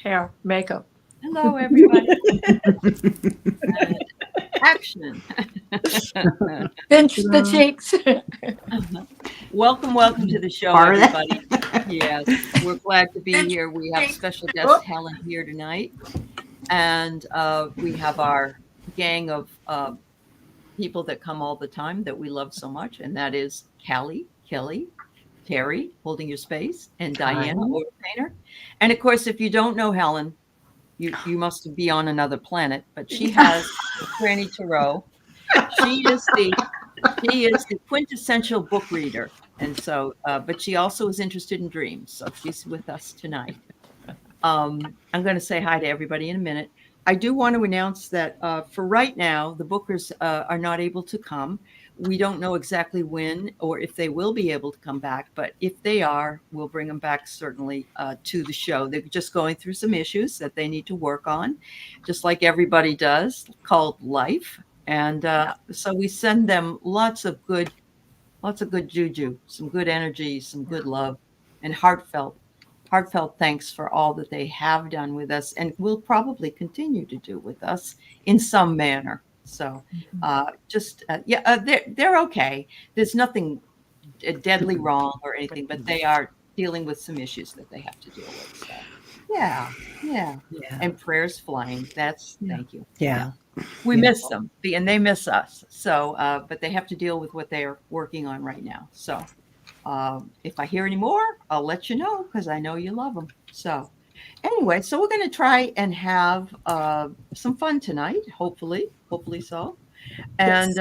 hair, makeup. Hello, everybody. Action. Pinch the cheeks. Welcome to the show, everybody. Yes, we're glad to be here. We have special guest Helen here tonight, and we have our gang of people that come all the time that we love so much, and that is Callie, Kelly, Terry, holding your space, and Diana, oilpainter. And of course, if you don't know Helen, you must be on another planet, but she has Granny Tarot. She is the quintessential book reader. And so, but she also is interested in dreams. So she's with us tonight. I'm going to say hi to everybody in a minute. I do want to announce that for right now, the Bookers are not able to come. We don't know exactly when or if they will be able to come back, but if they are, we'll bring them back certainly to the show. They're just going through some issues that they need to work on, just like everybody does, called life. And so we send them lots of good juju, some good energy, some good love, and heartfelt thanks for all that they have done with us and will probably continue to do with us in some manner. So they're okay. There's nothing deadly wrong or anything, but they are dealing with some issues that they have to deal with. So yeah. And prayers flying. Thank you. Yeah. We miss them and they miss us. So, but they have to deal with what they're working on right now. So if I hear any more, I'll let you know because I know you love them. So anyway, so we're going to try and have some fun tonight, hopefully so. And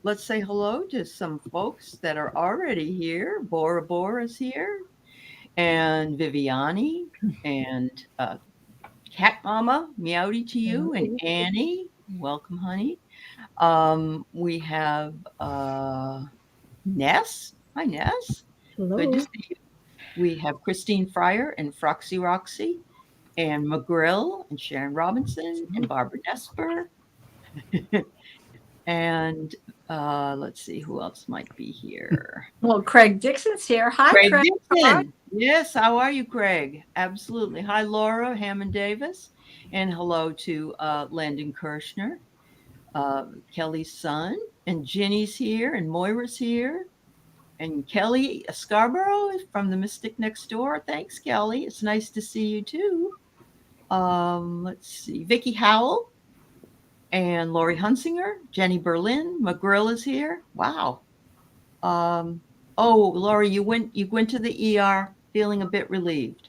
let's say hello to some folks that are already here. Bora is here, and Viviani, and Cat Mama, meowdy to you, and Annie. Welcome, honey. We have Ness. Hi, Ness. Hello. Good to see you. We have Christine Fryer and Froxy Roxy and McGrill and Sharon Robinson and Barbara Nesper. And let's see who else might be here. Well, Craig Dixon's here. Hi, Craig. Dixon. Yes, how are you, Craig? Absolutely. Hi, Laura Hammond Davis. And hello to Landon Kirshner, Kelly's son. And Ginny's here and Moira's here. And Kelly Scarborough from the Mystic Next Door. Thanks, Kelly. It's nice to see you too. Let's see. Vicki Howell and Lori Hunsinger, Jenny Berlin. McGrill is here. Wow. Lori, you went to the ER feeling a bit relieved.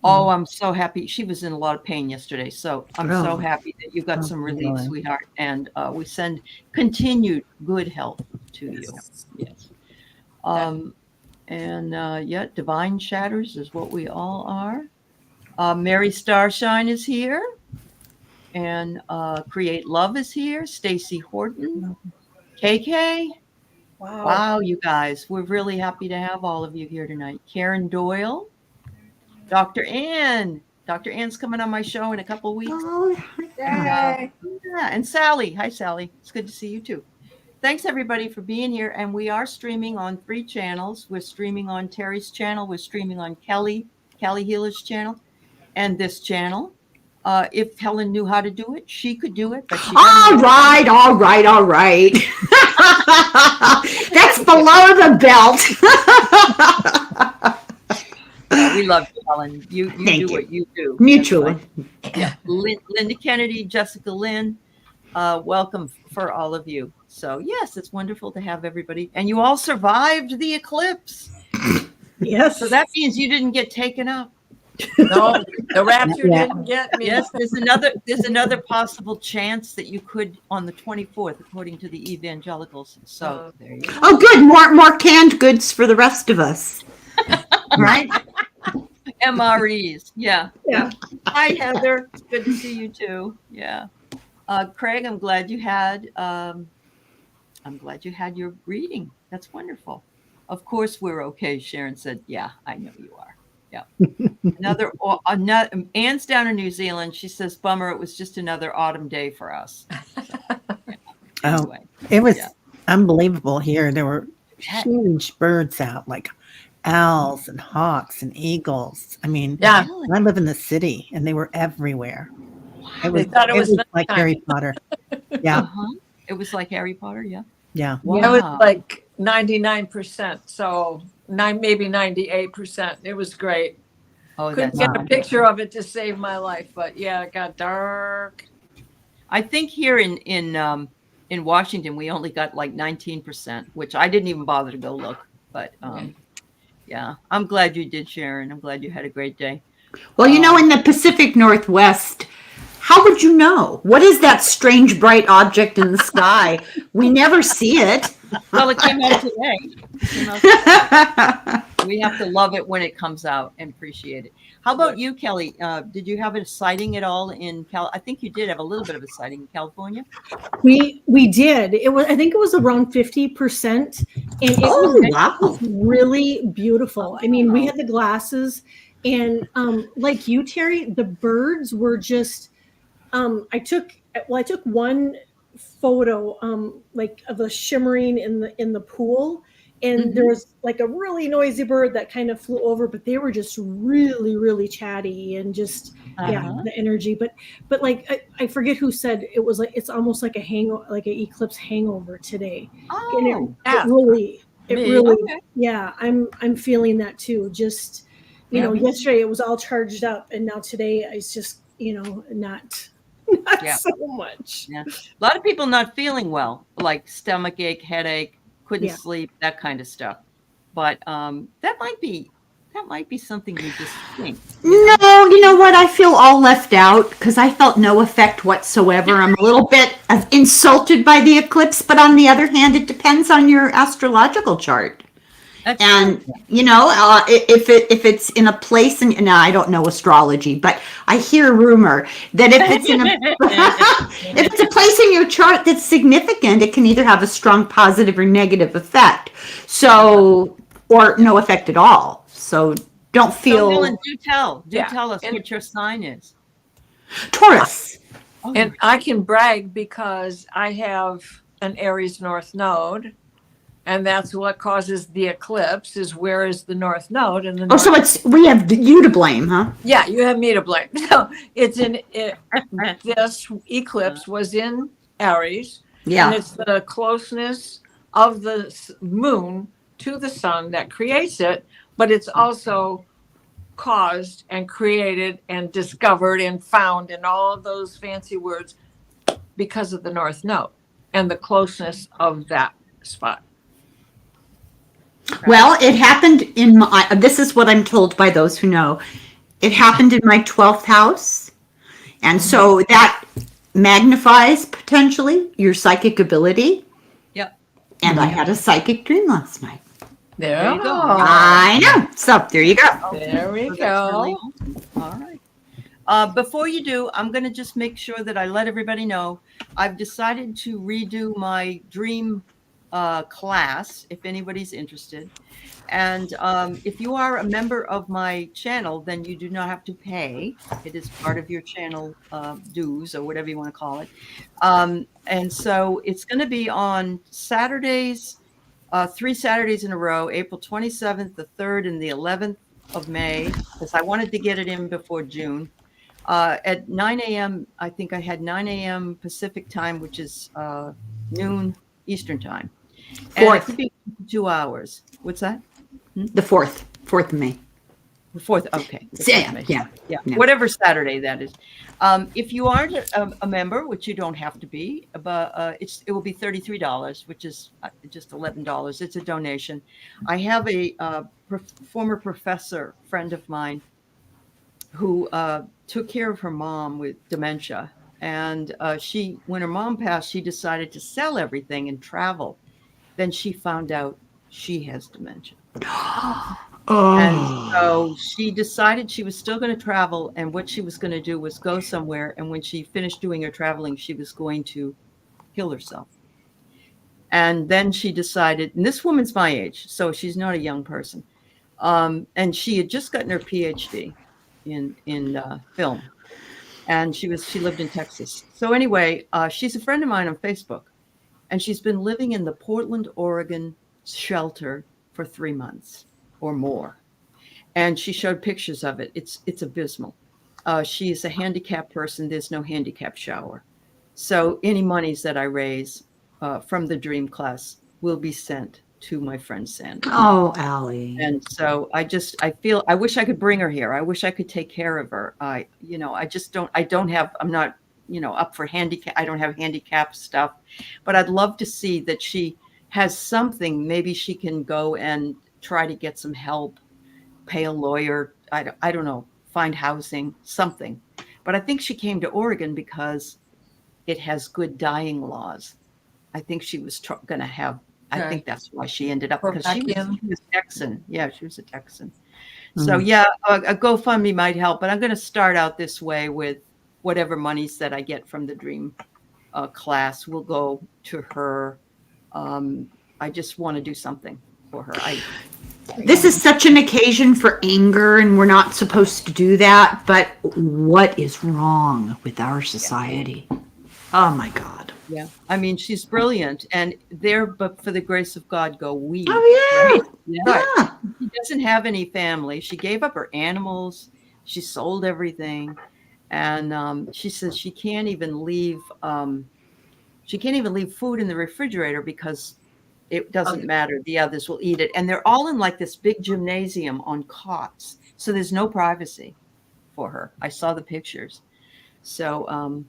Oh, I'm so happy. She was in a lot of pain yesterday. So I'm so happy that you got some relief, sweetheart. And we send continued good health to you. Yes. Divine Shatters is what we all are. Mary Starshine is here. And Create Love is here. Stacy Horton. KK. Wow, you guys. We're really happy to have all of you here tonight. Karen Doyle. Dr. Ann. Dr. Ann's coming on my show in a couple of weeks. Oh, Yay. And Sally. Hi, Sally. It's good to see you too. Thanks, everybody, for being here. And we are streaming on 3 channels. We're streaming on Terry's channel. We're streaming on Callie Healer's channel and this channel. If Helen knew how to do it, she could do it. But she all right. That's below the belt. We love you, Helen. You do what you do. Mutually. Yeah. Linda Kennedy, Jessica Lynn, welcome for all of you. So yes, it's wonderful to have everybody. And you all survived the eclipse. Yes. So that means you didn't get taken up. No, the rapture didn't get me. Yes, there's another possible chance that you could on the 24th, according to the evangelicals. So there you go. Oh, good. More canned goods for the rest of us. Right? MREs. Yeah. Hi, Heather. It's good to see you too. Yeah. Craig, I'm glad you had your reading. That's wonderful. Of course we're okay. Sharon said, yeah, I know you are. Yeah. Another Anne's down in New Zealand. She says, bummer, it was just another autumn day for us. So, anyway, it was unbelievable here. There were huge birds out, like owls and hawks and eagles. I mean, Yeah. I live in the city, and they were everywhere. They thought it was like nighttime. Harry Potter. Yeah, Uh-huh. It was like Harry Potter, yeah. yeah. It was Wow. like 99%, so maybe 98%. It was great. Oh, Couldn't that's get a picture of it to save my life, but yeah, it got dark. I think here in Washington we only got like 19%, which I didn't even bother to go look. But yeah, I'm glad you did, Sharon. I'm glad you had a great day. Well, in the Pacific Northwest, how would you know? What is that strange bright object in the sky? We never see it. Well, it came out today. We have to love it when it comes out and appreciate it. How about you, Kelly? Did you have a sighting at all in I think you did have a little bit of a sighting in California. We did. I think it was around 50%, and it was really beautiful. I mean, we had the glasses, and like you, Terry, the birds were just. I took one photo like of a shimmering in the pool, and there was like a really noisy bird that kind of flew over, but they were just really, really chatty and just the energy. But like I forget who said it was like it's almost like like an eclipse hangover today. Oh, it really I'm feeling that too. Just yesterday it was all charged up, and now today it's just not so much. Yeah. A lot of people not feeling well, like stomach ache, headache, couldn't sleep, that kind of stuff. But that might be something you just think. No, you know what? I feel all left out because I felt no effect whatsoever. I'm a little bit insulted by the eclipse, but on the other hand, it depends on your astrological chart. And if it's in a place, and now I don't know astrology, but I hear a rumor that if it's a place in your chart that's significant, it can either have a strong positive or negative effect. So, or no effect at all. So don't feel. So, Helen, do tell us what your sign is. Taurus. And I can brag because I have an Aries North Node. And that's what causes the eclipse is where is the North Node. And so we have you to blame, huh? Yeah, you have me to blame. So this eclipse was in Aries. Yeah. And it's the closeness of the moon to the sun that creates it. But it's also caused and created and discovered and found and all of those fancy words because of the North Node and the closeness of that spot. Well, it happened in this is what I'm told by those who know. It happened in my 12th house. And so that magnifies potentially your psychic ability. Yep. And I had a psychic dream last night. There you go. I know. So there you go. There we go. All right. Before you do, I'm going to just make sure that I let everybody know I've decided to redo my dream class if anybody's interested, and if you are a member of my channel, then you do not have to pay. It is part of your channel dues or whatever you want to call it, and so it's going to be on Saturdays, 3 Saturdays in a row, April 27th, the 3rd, and the 11th of May, because I wanted to get it in before June, at 9 a.m. I think I had 9 a.m. Pacific time, which is noon Eastern time. And it could be 2 hours. What's that? The 4th of May. The 4th. Okay. Yeah. Whatever Saturday that is. If you aren't a member, which you don't have to be, but it will be $33, which is just $11. It's a donation. I have a former professor friend of mine who took care of her mom with dementia. And when her mom passed, she decided to sell everything and travel. Then she found out she has dementia. And so she decided she was still going to travel. And what she was going to do was go somewhere. And when she finished doing her traveling, she was going to kill herself. And then she decided, and this woman's my age, so she's not a young person. And she had just gotten her PhD in film. And she lived in Texas. So anyway, she's a friend of mine on Facebook. And she's been living in the Portland, Oregon shelter for 3 months. or more. And she showed pictures of it. It's abysmal. She is a handicapped person. There's no handicap shower. So any monies that I raise from the dream class will be sent to my friend Sandra. Oh, Aley. And so I feel, I wish I could bring her here. I wish I could take care of her. I don't have, I'm not, up for handicap. I don't have handicap stuff, but I'd love to see that she has something. Maybe she can go and try to get some help, pay a lawyer. I don't know, find housing, something. But I think she came to Oregon because it has good dying laws. I think she was going to have, I think that's why she ended up, because she was Texan. Yeah, she was a Texan. So yeah, a GoFundMe might help, but I'm going to start out this way with whatever monies that I get from the dream class will go to her. I just want to do something for her. This is such an occasion for anger, and we're not supposed to do that, but what is wrong with our society? Oh my God. Yeah. I mean, she's brilliant, and there, but for the grace of God, go we. Oh, yeah. Right? Yeah. She doesn't have any family. She gave up her animals. She sold everything. And she says she can't even leave. She can't even leave food in the refrigerator because it doesn't matter. The others will eat it. And they're all in like this big gymnasium on cots. So there's no privacy for her. I saw the pictures. So,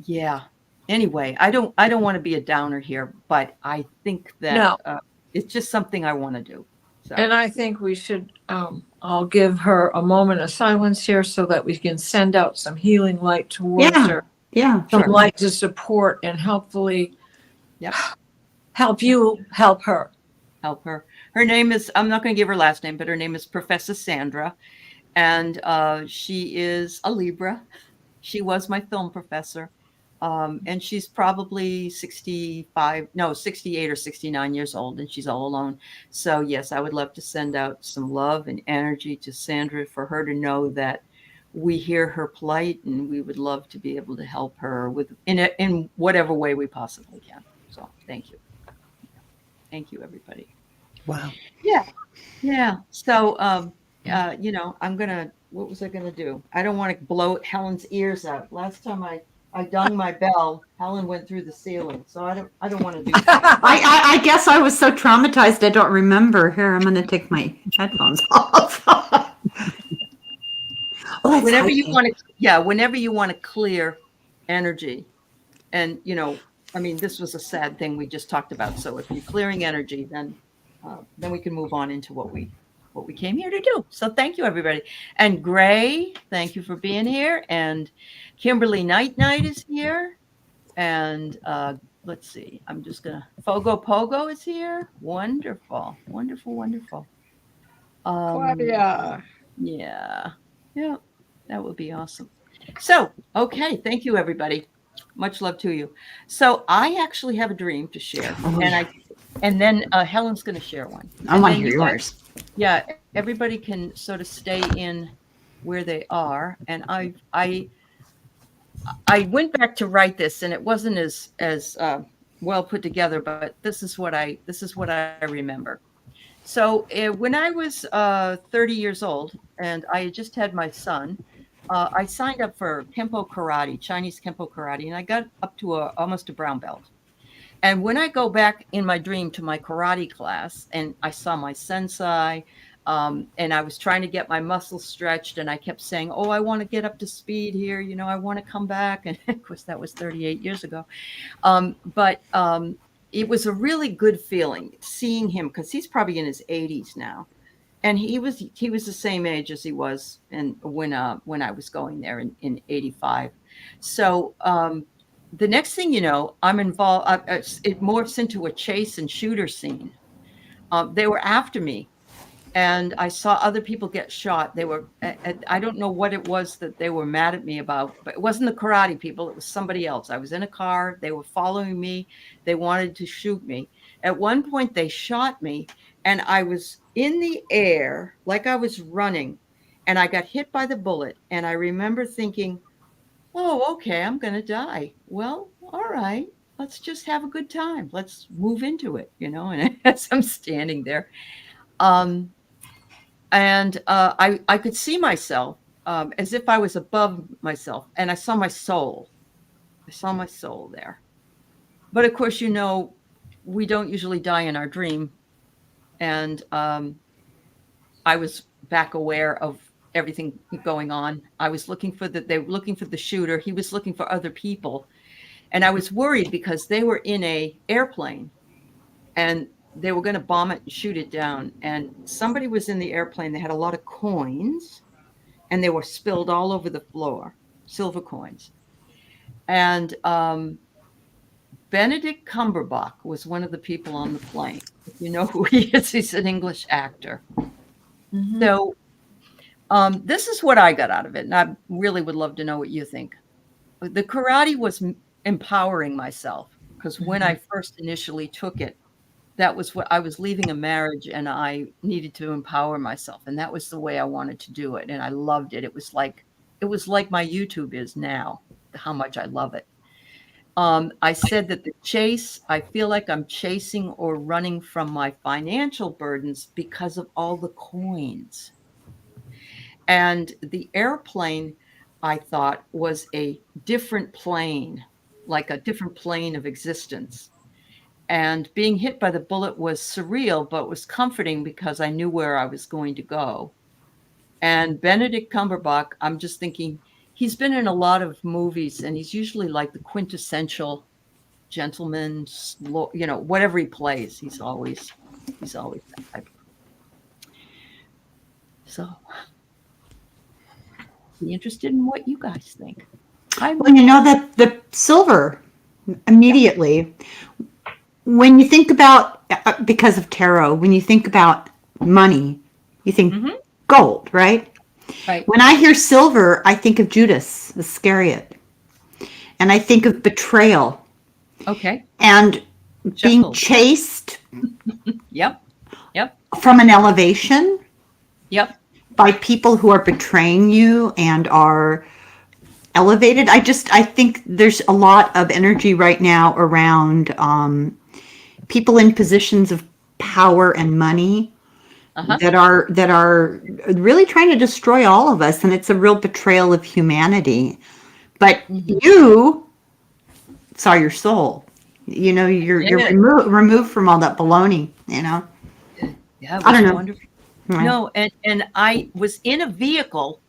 yeah. Anyway, I don't want to be a downer here, but I think that it's just something I want to do. So. And I think we should, I'll give her a moment of silence here so that we can send out some healing light towards her. Yeah. Some light to support and helpfully help you help her. Help her. Her name is, I'm not going to give her last name, but her name is Professor Sandra. And she is a Libra. She was my film professor. And she's probably 68 or 69 years old, and she's all alone. So yes, I would love to send out some love and energy to Sandra for her to know that we hear her plight, and we would love to be able to help her in whatever way we possibly can. So thank you. Thank you, everybody. Wow. Yeah. So, what was I going to do? I don't want to blow Helen's ears out. Last time I dung my bell, Helen went through the ceiling. So I don't want to do that. I guess I was so traumatized I don't remember. Here, I'm going to take my headphones off. Whenever you want to clear energy, and this was a sad thing we just talked about. So if you're clearing energy, then we can move on into what we came here to do. So thank you, everybody. And Gray, thank you for being here. And Kimberly Night is here. And let's see, I'm just gonna, Pogo is here. Wonderful. Claudia. Yeah, that would be awesome. So, okay, thank you, everybody. Much love to you. So I actually have a dream to share, and then Helen's going to share one. I want to hear yours. Yeah, everybody can sort of stay in where they are. And I went back to write this, and it wasn't as well put together, but this is what I remember. So when I was 30 years old, and I had just had my son, I signed up for Kempo karate, Chinese Kempo karate, and I got up to almost a brown belt. And when I go back in my dream to my karate class, and I saw my sensei, and I was trying to get my muscles stretched, and I kept saying, "Oh, I want to get up to speed here. I want to come back." And of course, that was 38 years ago. But it was a really good feeling seeing him, because he's probably in his 80s now. And he was the same age as he was when I was going there in 85. So the next thing you know, I'm involved. It morphs into a chase and shooter scene. They were after me, and I saw other people get shot. They were, I don't know what it was that they were mad at me about, but it wasn't the karate people. It was somebody else. I was in a car. They were following me. They wanted to shoot me. At one point, they shot me, and I was in the air like I was running, and I got hit by the bullet. And I remember thinking, "Oh, okay, I'm going to die. Well, all right, let's just have a good time. Let's move into it," And as I'm standing there, I could see myself as if I was above myself, and I saw my soul. I saw my soul there. But of course, we don't usually die in our dream. And I was back aware of everything going on. I was they were looking for the shooter. He was looking for other people. And I was worried because they were in a airplane and they were going to bomb it and shoot it down. And somebody was in the airplane. They had a lot of coins and they were spilled all over the floor, silver coins. And Benedict Cumberbatch was one of the people on the plane. If you know who he is, he's an English actor. Mm-hmm. So this is what I got out of it. And I really would love to know what you think. The karate was empowering myself, because when I first initially took it, that was what I was leaving a marriage and I needed to empower myself. And that was the way I wanted to do it. And I loved it. It was like my YouTube is now, how much I love it. I said that the chase, I feel like I'm chasing or running from my financial burdens because of all the coins. And the airplane, I thought, was a different plane, like a different plane of existence. And being hit by the bullet was surreal, but was comforting because I knew where I was going to go. And Benedict Cumberbatch, I'm just thinking, he's been in a lot of movies and he's usually like the quintessential gentleman, whatever he plays, he's always that type. So be interested in what you guys think. Well, that the silver immediately, when you think about, because of tarot, when you think about money, you think gold, right? Right. When I hear silver, I think of Judas Iscariot, and I think of betrayal. Okay. And being chased. Yep. From an elevation. Yep. By people who are betraying you and are elevated. I think there's a lot of energy right now around people in positions of power and money that are really trying to destroy all of us, and it's a real betrayal of humanity. But you saw your soul. You're removed from all that baloney. Yeah, I don't know. Wonderful. No, and I was in a vehicle,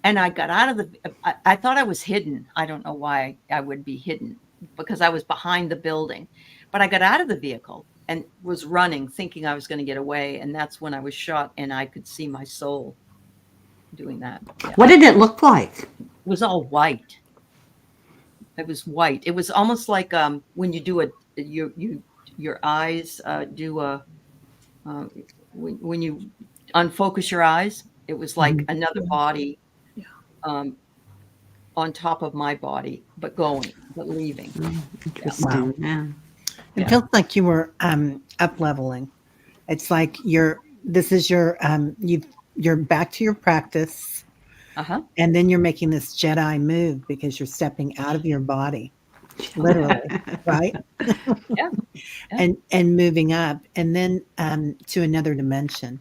and I got out of I thought I was hidden. I don't know why I would be hidden, because I was behind the building. But I got out of the vehicle and was running, thinking I was going to get away. And that's when I was shot, and I could see my soul doing that. Yeah. What did it look like? It was all white. It was white. It was almost like when you do your eyes do a when you unfocus your eyes. It was like another body on top of my body, but leaving. Interesting. Yeah. It feels like you were up leveling. It's like you're back to your practice, and then you're making this Jedi move because you're stepping out of your body, literally, right? Yeah. And moving up, and then to another dimension.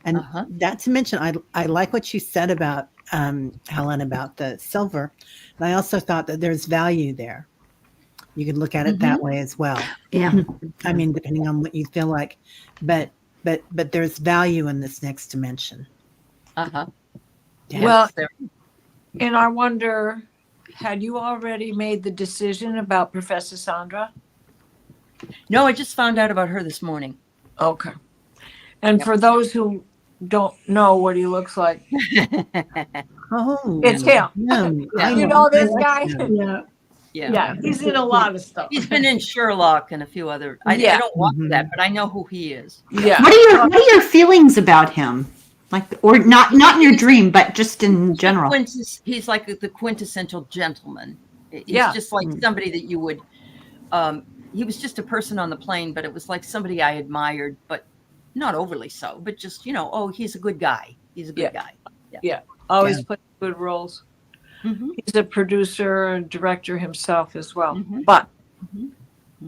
And that dimension, I like what you said about Helen, about the silver. And I also thought that there's value there. You could look at it that way as well. Yeah. I mean, depending on what you feel like, but there's value in this next dimension. Yeah. Well, and I wonder, had you already made the decision about Professor Sandra? No, I just found out about her this morning. Okay. And for those who don't know what he looks like, it's him. You know this guy? Yeah, he's in a lot of stuff. He's been in Sherlock and a few other. I don't watch that, but I know who he is. Yeah. What are your feelings about him? Like, or not in your dream, but just in general. He's like the quintessential gentleman. He's just like somebody that you would. He was just a person on the plane, but it was like somebody I admired, but not overly so. But just he's a good guy. He's a good guy. Yeah. Always put good roles. He's a producer and director himself as well. But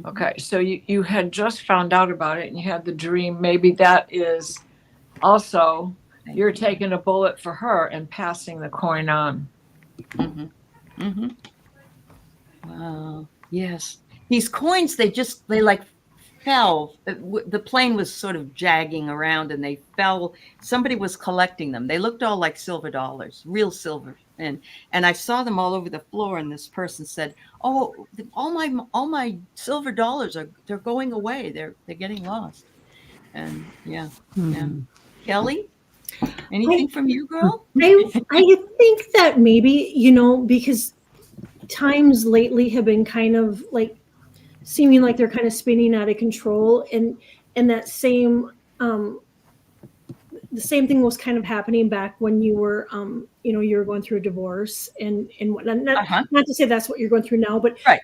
okay, so you had just found out about it and you had the dream. Maybe that is also you're taking a bullet for her and passing the coin on. Mm-hmm. Mm-hmm. Wow. Yes. These coins, they like fell. The plane was sort of jagging around and they fell. Somebody was collecting them. They looked all like silver dollars, real silver. And I saw them all over the floor. And this person said, "Oh, all my silver dollars they're going away. They're getting lost." And yeah. Kelly, anything from you, girl? I think that maybe, because times lately have been kind of like seeming like they're kind of spinning out of control, and that same the same thing was kind of happening back when you were you were going through a divorce and whatnot. Not to say that's what you're going through now, but right,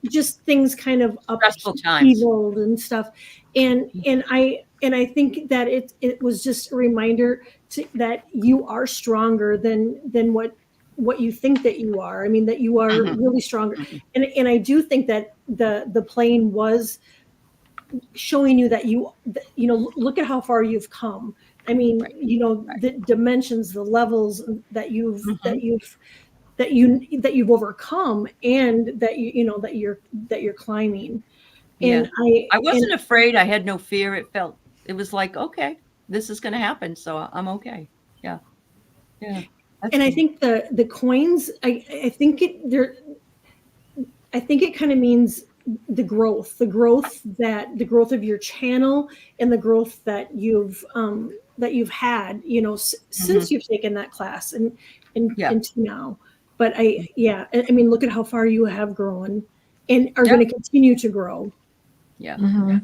just things kind of upheaval and stuff, and I think that it was just a reminder that you are stronger than what you think that you are. I mean, that you are really stronger. And I do think that the plane was showing you that look at how far you've come. I mean, the dimensions, the levels that you've overcome, and that you're climbing. And I wasn't afraid. I had no fear. It was like, okay, this is going to happen, so I'm okay. Yeah. And I think the coins, I think it kind of means the growth of your channel, and the growth that you've had, since you've taken that class and to now. But I mean, look at how far you have grown and are going to continue to grow. Yeah.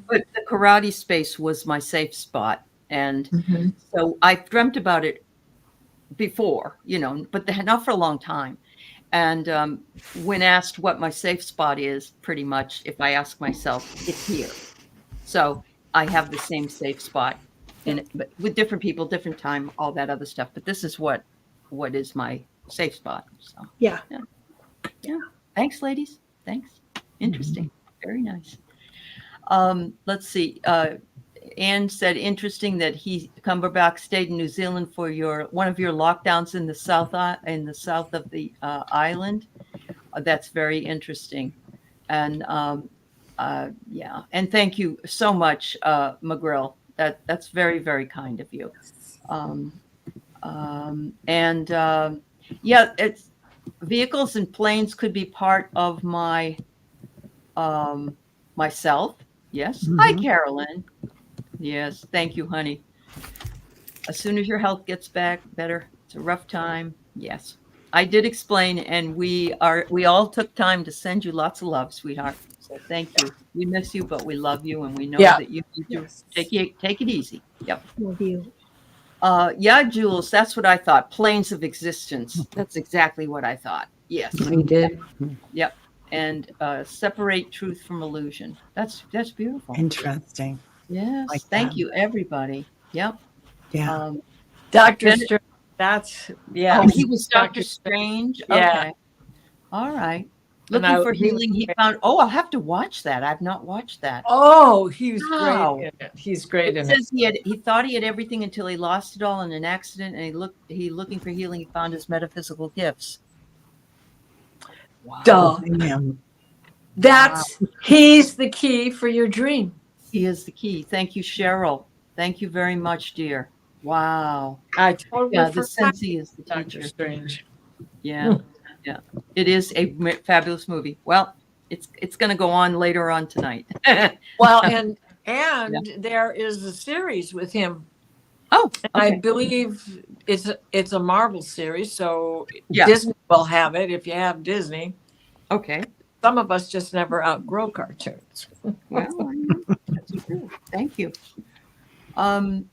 But the karate space was my safe spot. And so I dreamt about it before, but not for a long time. And when asked what my safe spot is, pretty much, if I ask myself, it's here. So I have the same safe spot, but with different people, different time, all that other stuff. But this is what is my safe spot. So yeah. Thanks, ladies. Thanks. Interesting. Very nice. Let's see. Anne said, interesting that Cumberbatch stayed in New Zealand for one of your lockdowns in the south of the island. That's very interesting. And and thank you so much, McGrill. That's very, very kind of you. It's vehicles and planes could be part of my myself. Yes. Hi, Carolyn. Yes, thank you, honey. As soon as your health gets back better, it's a rough time. Yes, I did explain, and we all took time to send you lots of love, sweetheart. So thank you. We miss you, but we love you, and we know that you need to take it easy. Yep. Love you. Jules, that's what I thought. Planes of existence. That's exactly what I thought. Yes, you did. Yep. And separate truth from illusion. That's beautiful. Interesting. Yes. Like thank you, everybody. Yep. Yeah. Dr. Strange. That's Oh, he was Dr. Strange. Yeah. Okay. All right. Looking for healing. He found. Oh, I'll have to watch that. I've not watched that. Oh, he's great in it. He's great in it. Says he thought he had everything until he lost it all in an accident, and looking for healing. He found his metaphysical gifts. Wow. He's the key for your dream. He is the key. Thank you, Cheryl. Thank you very much, dear. Wow. I totally the Sensei is the Dr. teacher. Strange. Yeah. Yeah. It is a fabulous movie. Well, it's going to go on later on tonight. Well, and there is a series with him. Oh, okay. I believe it's a Marvel series, so Disney will have it if you have Disney. Okay. Some of us just never outgrow cartoons. Well, that's true. Thank you. Tell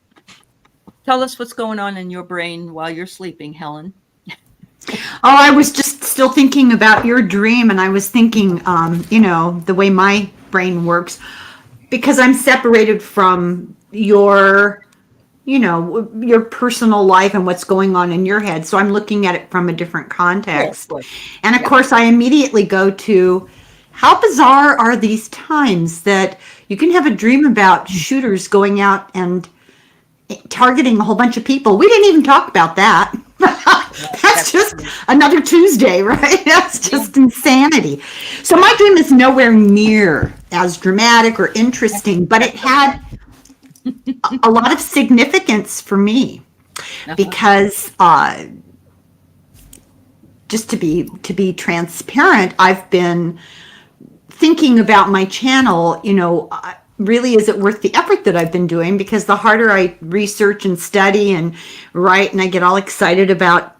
us what's going on in your brain while you're sleeping, Helen. Oh, I was just still thinking about your dream, and I was thinking, the way my brain works, because I'm separated from your personal life and what's going on in your head. So I'm looking at it from a different context. And of course, I immediately go to, how bizarre are these times that you can have a dream about shooters going out and targeting a whole bunch of people. We didn't even talk about that. That's just another Tuesday, right? That's just insanity. So my dream is nowhere near as dramatic or interesting, but it had a lot of significance for me because just to be transparent, I've been thinking about my channel, really, is it worth the effort that I've been doing? Because the harder I research and study and write, and I get all excited about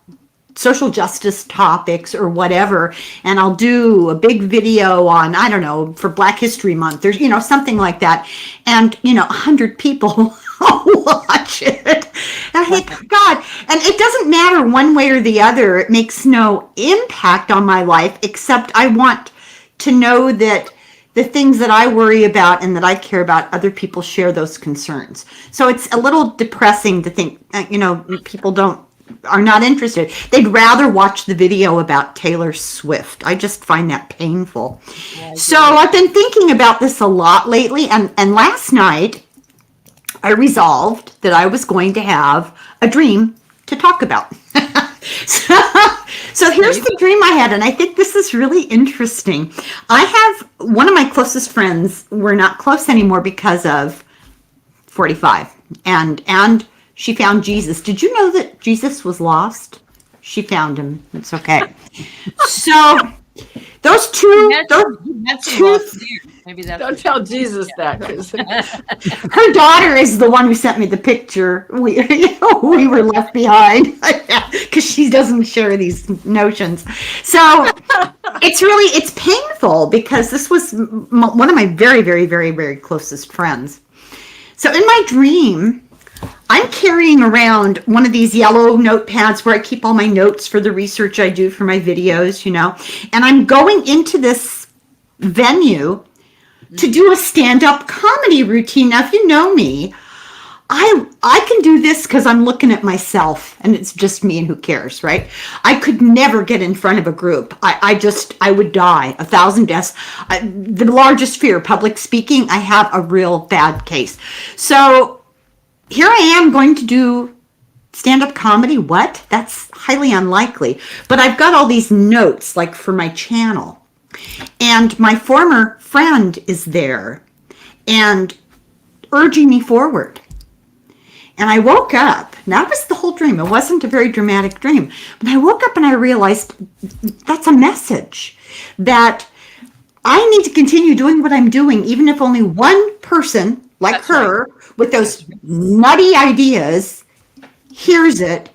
social justice topics or whatever, and I'll do a big video on, I don't know, for Black History Month, there's, something like that, and, 100 people watch it. And I think, God, and it doesn't matter one way or the other. It makes no impact on my life, except I want to know that the things that I worry about and that I care about, other people share those concerns. So it's a little depressing to think, people are not interested. They'd rather watch the video about Taylor Swift. I just find that painful. So I've been thinking about this a lot lately, and last night I resolved that I was going to have a dream to talk about. So here's the dream I had, and I think this is really interesting. I have one of my closest friends. We're not close anymore because of 45, and she found Jesus. Did you know that Jesus was lost? She found him. It's okay. So those two, maybe that's Don't tell Jesus that, because her daughter is the one who sent me the picture. We were left behind because she doesn't share these notions. So it's painful because this was one of my very, very, very, very closest friends. So in my dream, I'm carrying around one of these yellow notepads where I keep all my notes for the research I do for my videos, and I'm going into this venue to do a stand-up comedy routine. Now, if you know me, I can do this because I'm looking at myself and it's just me and who cares, right? I could never get in front of a group. I would die 1,000 deaths. The largest fear, public speaking, I have a real bad case. So here I am going to do stand-up comedy. What? That's highly unlikely. But I've got all these notes, like for my channel. And my former friend is there and urging me forward. And I woke up. Now, that was the whole dream. It wasn't a very dramatic dream. But I woke up and I realized that's a message that I need to continue doing what I'm doing, even if only one person like That's her with those nutty ideas hears it.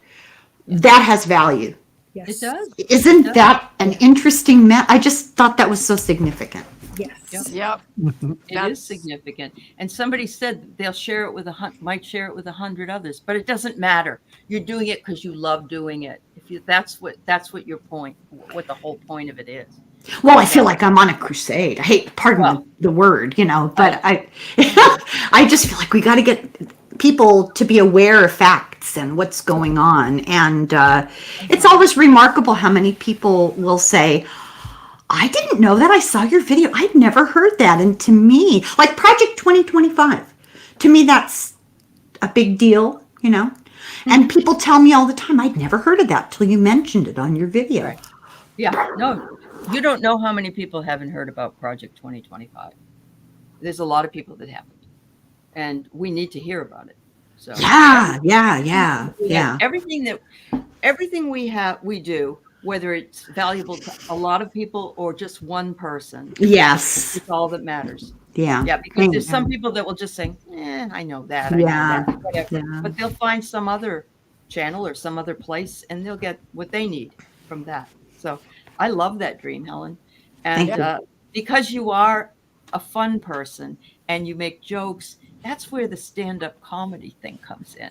That has value. Yes. It does. Isn't that an interesting I just thought that was so significant. Yes. yep. It is significant. And somebody said they'll share it with might share it with 100 others, but it doesn't matter. You're doing it because you love doing it. That's what your point, what the whole point of it is. Well, I feel like I'm on a crusade. I hate, pardon the word, but I just feel like we got to get people to be aware of facts and what's going on. And it's always remarkable how many people will say, I didn't know that. I saw your video. I'd never heard that. And to me, like Project 2025, to me, that's a big deal, And people tell me all the time, I'd never heard of that till you mentioned it on your video. Right. Yeah, no, you don't know how many people haven't heard about Project 2025. There's a lot of people that haven't, and we need to hear about it. So yeah. Everything we do, whether it's valuable to a lot of people or just one person. Yes, it's all that matters. Yeah, because there's some people that will just say, I know that. I know that, whatever. Yeah. But they'll find some other channel or some other place, and they'll get what they need from that. So I love that dream, Helen. And because you are a fun person and you make jokes, that's where the stand-up comedy thing comes in.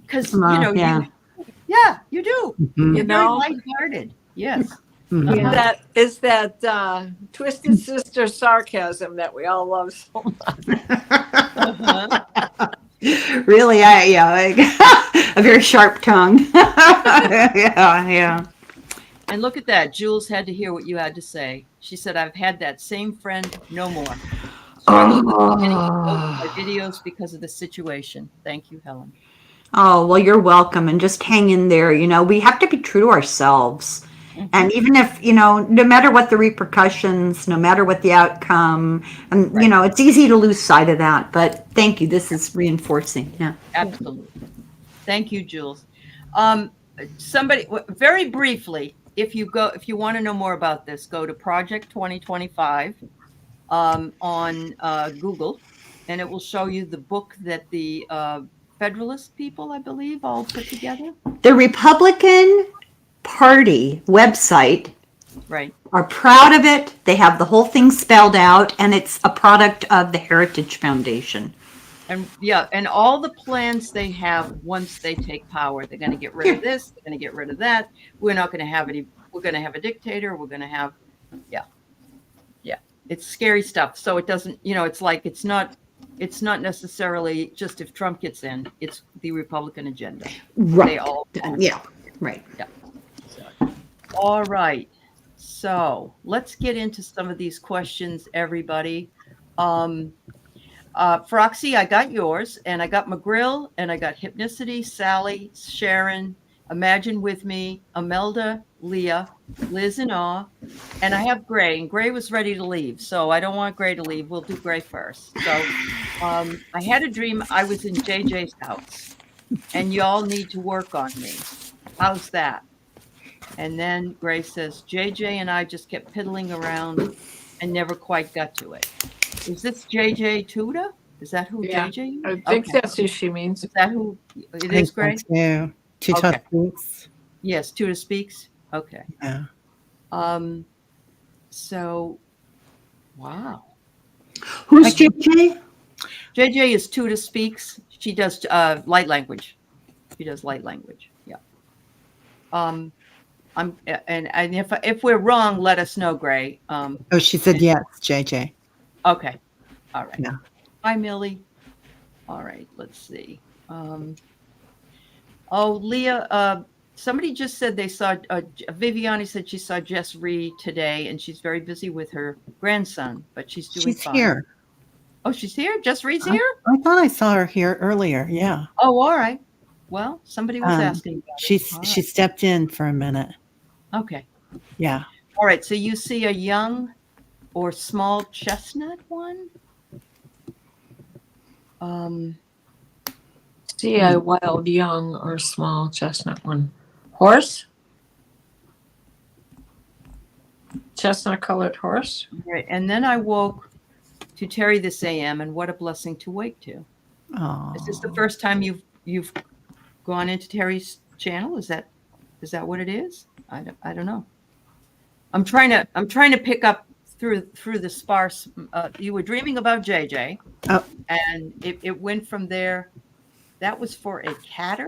Because, you do. Mm-hmm. You're very lighthearted. Yes. Mm-hmm. Is that twisted sister sarcasm that we all love so much. Really, a very sharp tongue. Yeah. And look at that. Jules had to hear what you had to say. She said, I've had that same friend no more. struggling with getting my videos because of the situation. Thank you, Helen. Oh, well, you're welcome. And just hang in there. You know, we have to be true to ourselves. And even if, you know, no matter what the repercussions, no matter what the outcome, and, you know, it's easy to lose sight of that. But thank you. This is reinforcing. Yeah. Absolutely. Thank you, Jules. Somebody, very briefly, if you want to know more about this, go to Project 2025 on Google, and it will show you the book that the Federalist people, I believe, all put together. The Republican Party website Right. are proud of it. They have the whole thing spelled out, and it's a product of the Heritage Foundation. And and all the plans they have once they take power, they're going to get rid of this, they're going to get rid of that. We're not going to have any, we're going to have a dictator. We're going to have, it's scary stuff. So it doesn't, you know, it's like, it's not necessarily just if Trump gets in, it's the Republican agenda. Right. They all, Yeah. Right. yeah. So, all right. So let's get into some of these questions, everybody. Froxy, I got yours, and I got McGrill, and I got Hypnicity, Sally, Sharon, Imagine With Me, Imelda, Leah, Liz and Awe, and I have Gray, and Gray was ready to leave, so I don't want Gray to leave. We'll do Gray first. So I had a dream I was in JJ's house, and y'all need to work on me. How's that? And then Gray says, JJ and I just kept piddling around and never quite got to it. Is this JJ Tuda? Is that who JJ is? I think that's who she means. Is that who it is, Gray? Tuda speaks. Yes, Tuda speaks. Okay. Yeah. So, wow. Who's JJ? JJ is Tuda speaks. She does light language. She does light language. Yeah. And if we're wrong, let us know, Gray. She said yes, JJ. Okay. All right. Yeah. Hi, Millie. All right. Let's see. Leah, somebody just said they saw, Viviani said she saw Jess Reed today, and she's very busy with her grandson, but she's doing fine. She's here. Oh, she's here? Jess Reed's here? I thought I saw her here earlier. Yeah. Oh, all right. Well, somebody was asking about she it. stepped in for a minute. Okay. Yeah. All right. So you see a young or small chestnut one? See a wild young or small chestnut one. Horse? Chestnut colored horse? Right. And then I woke to Terry this AM, and what a blessing to wake to. Oh. Is this the first time you've gone into Terry's channel? Is that what it is? I don't know. I'm trying to pick up through the sparse. You were dreaming about JJ, and it went from there. That was for a catter.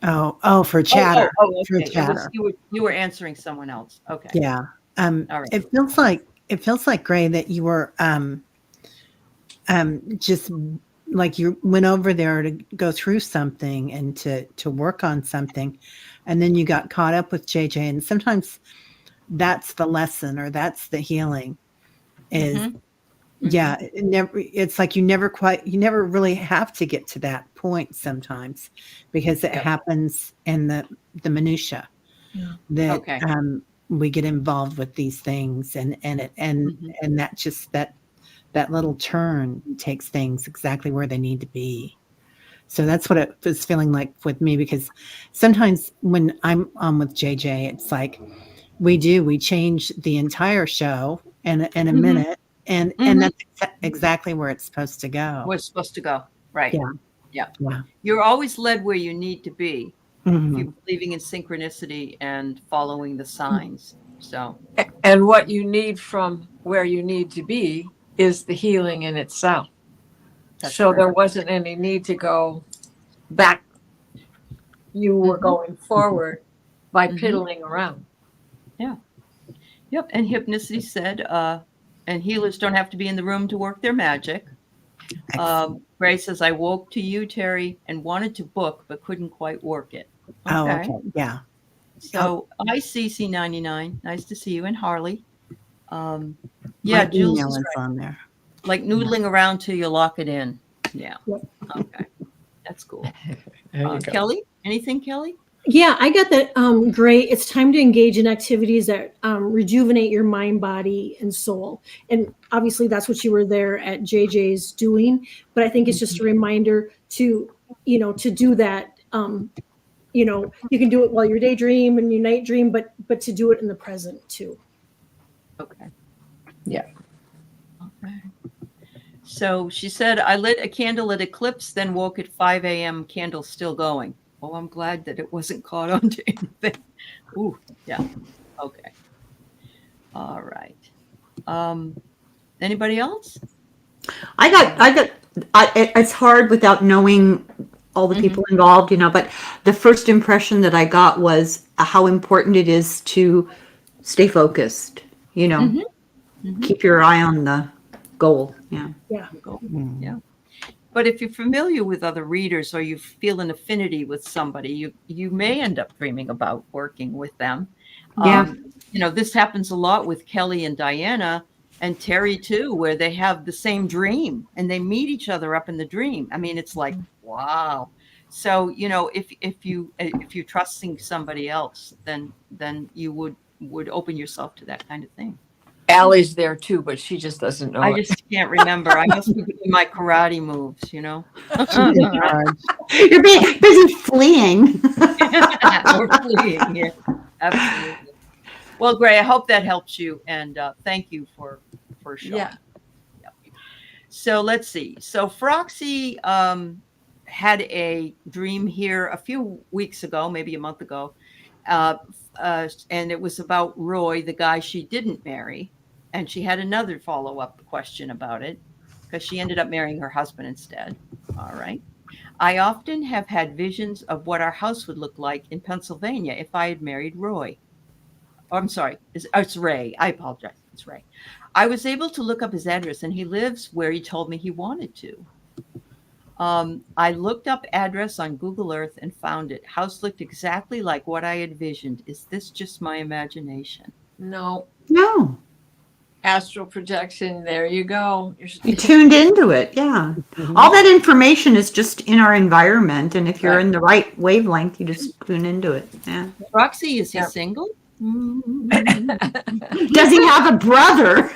For chatter. Okay. For chatter. You were answering someone else. Okay. Yeah. All right. It feels like Gray that you were just like you went over there to go through something and to work on something, and then you got caught up with JJ. And sometimes that's the lesson, or that's the healing. Is yeah, it's like you never really have to get to that point sometimes, because it happens in the minutia that we get involved with these things, and that just that little turn takes things exactly where they need to be. So that's what it was feeling like with me, because sometimes when I'm on with JJ, it's like we change the entire show in a minute. And that's exactly where it's supposed to go. Where it's supposed to go. Right. Yeah. You're always led where you need to be. Mm-hmm. If you're believing in synchronicity and following the signs. So. And what you need from where you need to be is the healing in itself. So there wasn't any need to go back. You were going forward by piddling around. Yeah. Yep. And Hypnicity said, and healers don't have to be in the room to work their magic. Gray says, I woke to you, Terry, and wanted to book, but couldn't quite work it. Okay. Yeah. So hi, CC99. Nice to see you. And Harley. Yeah, My Jules email is is right. on there. Like noodling around till you lock it in. Yeah. Yep. Okay. That's cool. There you go. Kelly, anything, Kelly? Yeah, I got that. Great. It's time to engage in activities that rejuvenate your mind, body, and soul. And obviously, that's what you were there at JJ's doing. But I think it's just a reminder to, to do that. You can do it while you daydream and you night dream, but to do it in the present too. Okay. Yeah. Okay. So she said, I lit a candle at eclipse, then woke at 5 a.m. Candle still going. Oh, I'm glad that it wasn't caught on to anything. Ooh, yeah. Okay. All right. Anybody else? It's hard without knowing all the people involved, but the first impression that I got was how important it is to stay focused, keep your eye on the goal. Yeah. Yeah. Yeah. But if you're familiar with other readers or you feel an affinity with somebody, you may end up dreaming about working with them. Yeah. This happens a lot with Kelly and Diana and Terry too, where they have the same dream and they meet each other up in the dream. I mean, it's like, wow. So, if you're trusting somebody else, then you would open yourself to that kind of thing. Aley's there too, but she just doesn't know. I just can't remember. I must be doing my karate moves, You're busy fleeing. Or fleeing, yeah, absolutely. Well, Gray, I hope that helps you, and thank you for showing. Yeah. Yep. So let's see. So Froxy had a dream here a few weeks ago, maybe a month ago, and it was about Roy, the guy she didn't marry. And she had another follow-up question about it because she ended up marrying her husband instead. All right. I often have had visions of what our house would look like in Pennsylvania if I had married Roy. Oh, I'm sorry. It's Ray. I apologize. It's Ray. I was able to look up his address and he lives where he told me he wanted to. I looked up address on Google Earth and found it. House looked exactly like what I had visioned. Is this just my imagination? No. Astral projection. There you go. You tuned into it. Yeah. All that information is just in our environment. And if you're in the right wavelength, you just tune into it. Yeah. Roxy, is he single? Does he have a brother?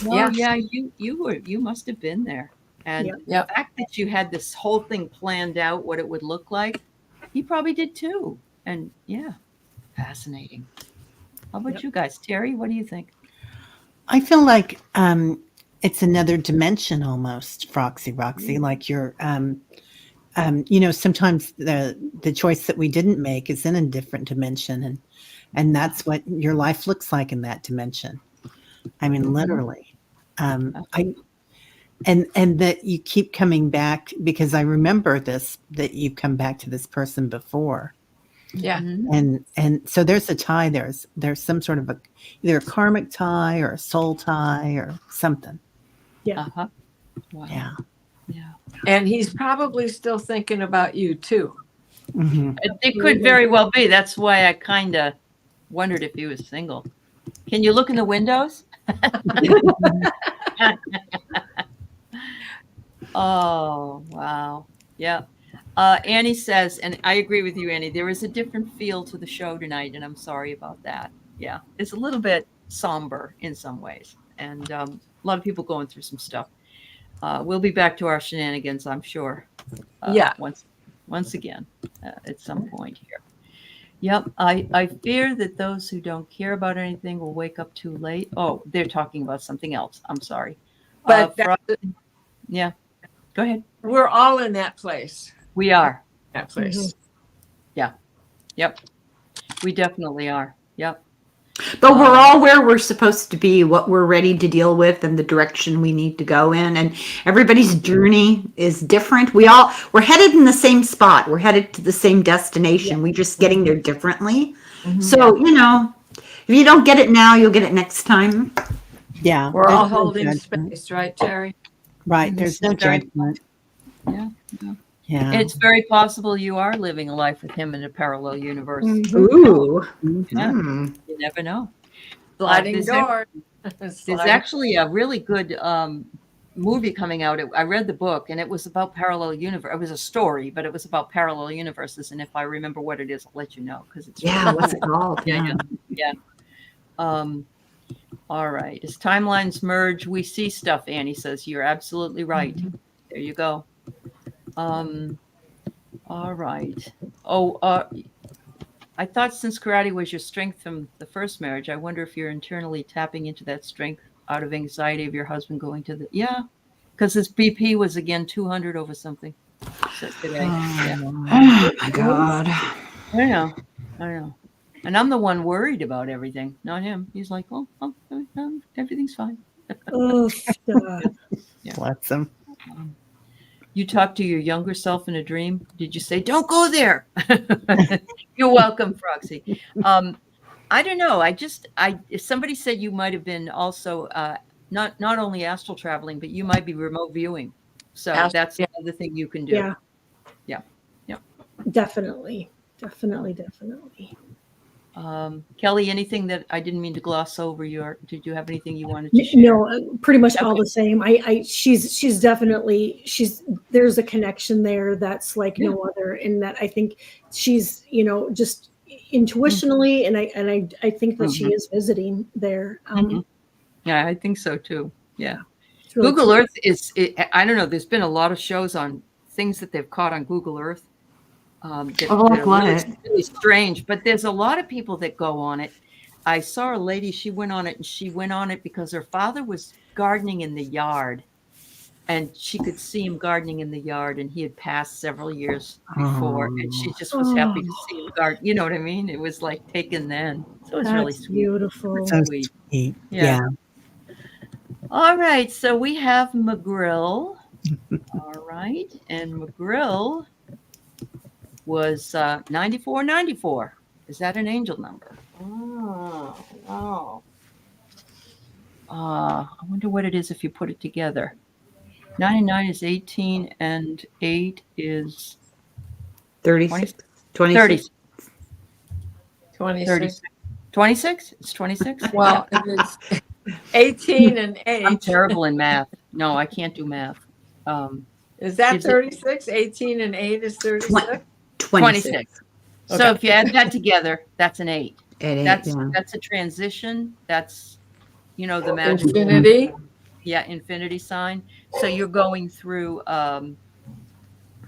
Well, yeah, you must have been there. And the fact that you had this whole thing planned out, what it would look like, he probably did too. And yeah, fascinating. How about you guys? Terry, what do you think? I feel like it's another dimension almost, Roxy. Like you're, sometimes the choice that we didn't make is in a different dimension, and that's what your life looks like in that dimension. I mean, literally. And that you keep coming back because I remember that you've come back to this person before. Yeah. And so there's a tie. There's some sort of either a karmic tie or a soul tie or something. Yeah. Uh-huh. Wow. Yeah. Yeah. And he's probably still thinking about you too. Mm-hmm. It could very well be. That's why I kind of wondered if he was single. Can you look in the windows? Oh, wow. Yeah. Annie says, and I agree with you, Annie, there is a different feel to the show tonight, and I'm sorry about that. Yeah. It's a little bit somber in some ways, and a lot of people going through some stuff. We'll be back to our shenanigans, I'm sure. Once again, at some point here. Yep. I fear that those who don't care about anything will wake up too late. Oh, they're talking about something else. I'm sorry. But yeah. Go ahead. we're all in that place. We are. That place. Yeah. Yep. We definitely are. Yep. But we're all where we're supposed to be, what we're ready to deal with, and the direction we need to go in. And everybody's journey is different. We're headed in the same spot. We're headed to the same destination. We're just getting there differently. So, if you don't get it now, you'll get it next time. Yeah. We're all There's no holding judgment. space, right, Terry? Right. There's no judgment. Yeah. Yeah. It's very possible you are living a life with him in a parallel universe. Ooh. Yeah. Mm. You never know. Sliding There's door. There's actually a really good movie coming out. I read the book, and it was about parallel universe. It was a story, but it was about parallel universes. And if I remember what it is, I'll let you know because it's Yeah, really what's cool. it called? Yeah. All right. As timelines merge, we see stuff. Annie says you're absolutely right. There you go. All right. Oh, I thought since karate was your strength from the first marriage, I wonder if you're internally tapping into that strength out of anxiety of your husband going to the, because his BP was again 200 over something today. Yeah. Oh my God. I know. And I'm the one worried about everything, not him. He's like, oh, everything's fine. Oh, stop. Bless him. You talked to your younger self in a dream. Did you say, don't go there? You're welcome, Froxy. I don't know. Somebody said you might have been also not only astral traveling, but you might be remote viewing. So that's another thing you can do. Yeah. Yeah. Definitely. Kelly, anything that I didn't mean to gloss over? Did you have anything you wanted to share? No, pretty much all the same. She's definitely, there's a connection there that's like no other, and that I think she's, just intuitionally, and I think that she is visiting there. Yeah, I think so too. Yeah. Really Google cool. Earth I don't know. There's been a lot of shows on things that they've caught on Google Earth. That are really strange, but there's a lot of people that go on it. I saw a lady, she went on it because her father was gardening in the yard, and she could see him gardening in the yard, and he had passed several years before, and she just was happy to see him garden. You know what I mean? It was like taken then. So it was really sweet. Beautiful. So Sweet. sweet. Yeah. All right, so we have McGrill. All right, and McGrill was 9494. Is that an angel number? Oh, wow. I wonder what it is if you put it together. 99 is 18, and 8 is 36. 30. 26. 26? It's 26? Well, it is 18 and 8. I'm terrible in math. No, I can't do math. Is that Is it- 36? 18 and 8 is 36? 26. So Okay. if you add that together, that's an 8. That's That's a transition. That's, the magic. Infinity. Yeah, infinity sign. So you're going through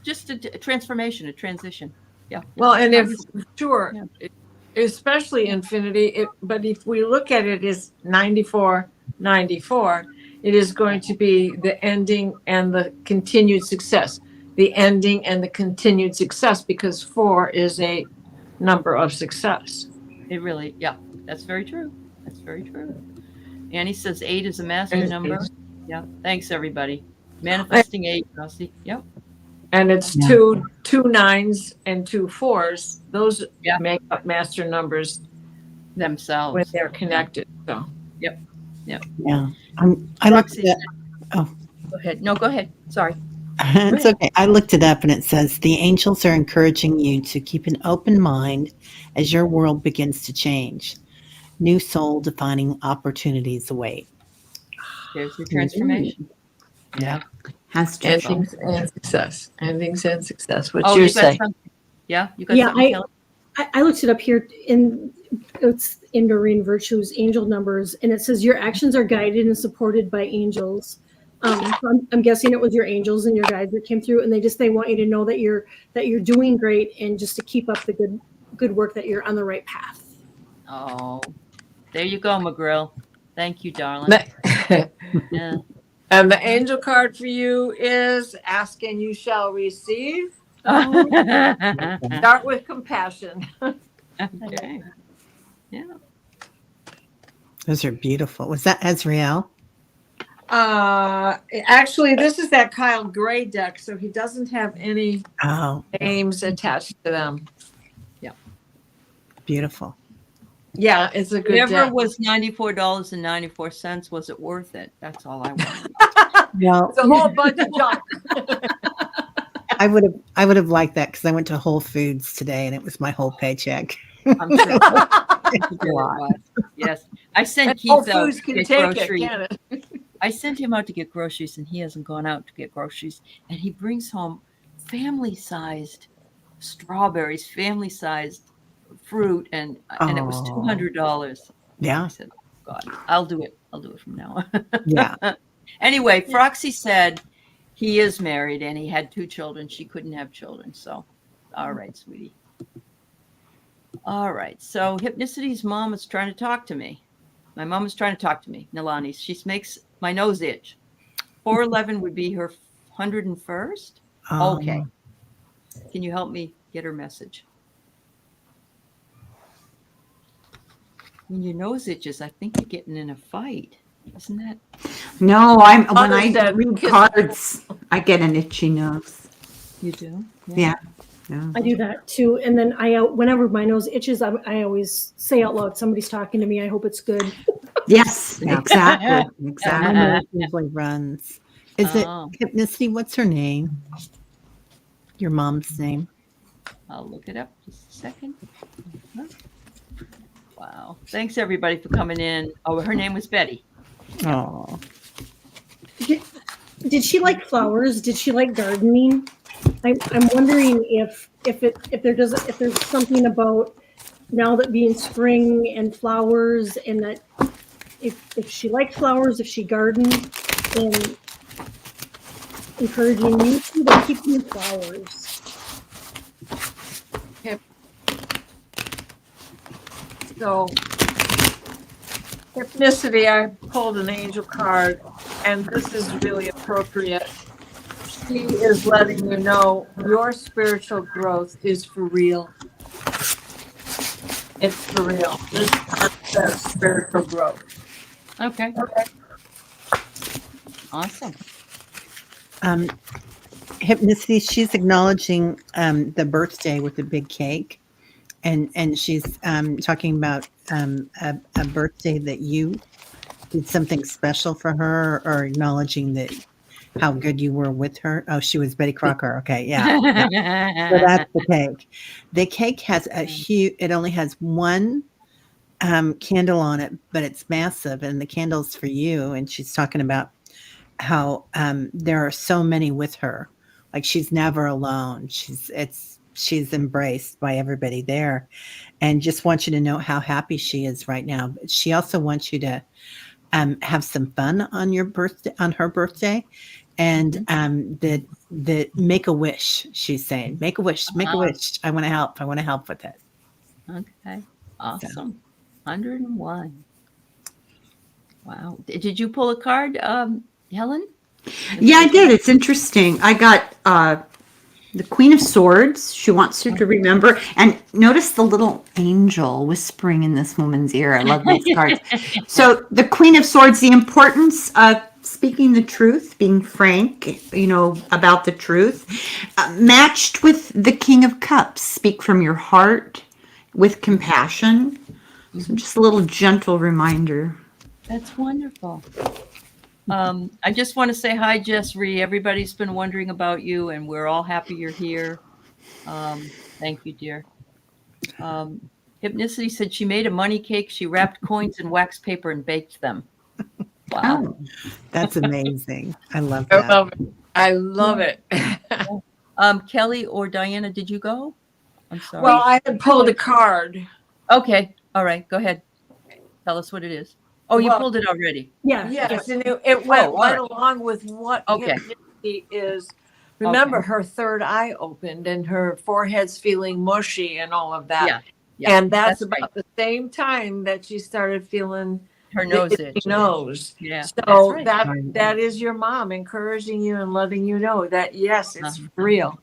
just a transformation, a transition. Yeah. Well, and Yeah. especially infinity, but if we look at it as 94, it is going to be the ending and the continued success. The ending and the continued success, because 4 is a number of success. It really, that's very true. That's very true. Annie says 8 is a master number. Yeah. Thanks, everybody. Manifesting 8, Rusty. Yep. And it's two 9s and 2 4s. Those Yeah. make up master numbers Themselves. when they're connected. So Yep. Yeah. I looked Roxy at said- oh. Go ahead. No, go ahead. Sorry. It's okay. I looked it up and it says the angels are encouraging you to keep an open mind as your world begins to change. New soul defining opportunities await. There's your transformation. Yeah. has to. endings and success. Endings and success. What Oh, you're you got saying. something? Yeah. You got Yeah, something, Kelly? I looked it up here it's in Doreen Virtue's angel numbers, and it says your actions are guided and supported by angels. So I'm guessing it was your angels and your guides that came through, and they want you to know that you're doing great, and just to keep up the good work, that you're on the right path. Oh, there you go, McGrill. Thank you, darling. Yeah. And the angel card for you is ask and you shall receive. Start with compassion. Okay. Yeah. Those are beautiful. Was that Azrael? Actually, this is that Kyle Gray deck, so he doesn't have any Oh, names attached to them. beautiful. Yeah, it's a good Whatever deck. was $94.94, was it worth it? That's all I want. Well, It's a whole bunch of junk. I would have liked that because I went to Whole Foods today and it was my whole paycheck. I'm sure it was. Yes. I sent Whole Keith out Foods to can get take it, groceries. can it? I sent him out to get groceries and he hasn't gone out to get groceries. And he brings home family-sized strawberries, family-sized fruit, and it was Oh. $200. Yeah. I said, oh, God, I'll do it. I'll do it from now on. Yeah. Anyway, Froxy said he is married and he had 2 children. She couldn't have children. So, all right, sweetie. All right. So Hypnicity's mom is trying to talk to me. My mom is trying to talk to me, Nilani. She makes my nose itch. 411 would be her 101st. Okay. Can you help me get her message? When your nose itches, I think you're getting in a fight. Isn't that? No, when Mother I said, read "Kiss cards, I get an itchy nose. You do? Yeah. I do that too. And then whenever my nose itches, I always say out loud, somebody's talking to me. I hope it's good. Yes, Yeah. exactly. My Exactly. nose usually runs. Is it Oh. Hypnicity? What's her name? Your mom's name? I'll look it up just a second. Wow. Thanks everybody for coming in. Oh, her name was Betty. Oh, Did she like flowers? Did she like gardening? I'm wondering if there's something about now that being spring and flowers, and that if she liked flowers, if she gardened, and encouraging you to keep doing flowers. So, Hypnicity, I pulled an angel card, and this is really appropriate. She is letting you know your spiritual growth is for real. It's for real. This card says spiritual growth. Okay. Awesome. Hypnicity. She's acknowledging the birthday with the big cake, and she's talking about a birthday that you did something special for her, or acknowledging that how good you were with her. Oh, she was Betty Crocker. Okay, yeah. So that's the cake. The cake has a huge. It only has one candle on it, but it's massive, and the candle's for you. And she's talking about how there are so many with her. Like she's never alone. She's embraced by everybody there, and just wants you to know how happy she is right now. But she also wants you to have some fun on your birthday, on her birthday, and that make a wish. She's saying, make a wish, make a wish. I want to help. I want to help with it. Okay. Awesome. 101. Wow. Did you pull a card, Helen? Yeah, I did. It's interesting. I got the Queen of Swords. She wants you to remember. And notice the little angel whispering in this woman's ear. I love these cards. So the Queen of Swords, the importance of speaking the truth, being frank, about the truth, matched with the King of Cups. Speak from your heart with compassion. So just a little gentle reminder. That's wonderful. I just want to say hi, Jess Ree. Everybody's been wondering about you, and we're all happy you're here. Thank you, dear. Hypnicity said she made a money cake. She wrapped coins in wax paper and baked them. Wow. Oh, That's amazing. I love I that. love it. I love it. Kelly or Diana, did you go? I'm sorry. Well, I had pulled a card. Okay. All right. Go ahead. Tell us what it is. Oh, you Well, pulled it already. Yeah. Yes, and it went all right right. along with what Okay. Hypnicity is. Remember, her third eye opened and her forehead's feeling mushy and all of that. Yeah. And that's about right. the same time that she started feeling Her nose the itch. nose. Yeah. So that's right. that is your mom encouraging you and letting you know that yes, it's real.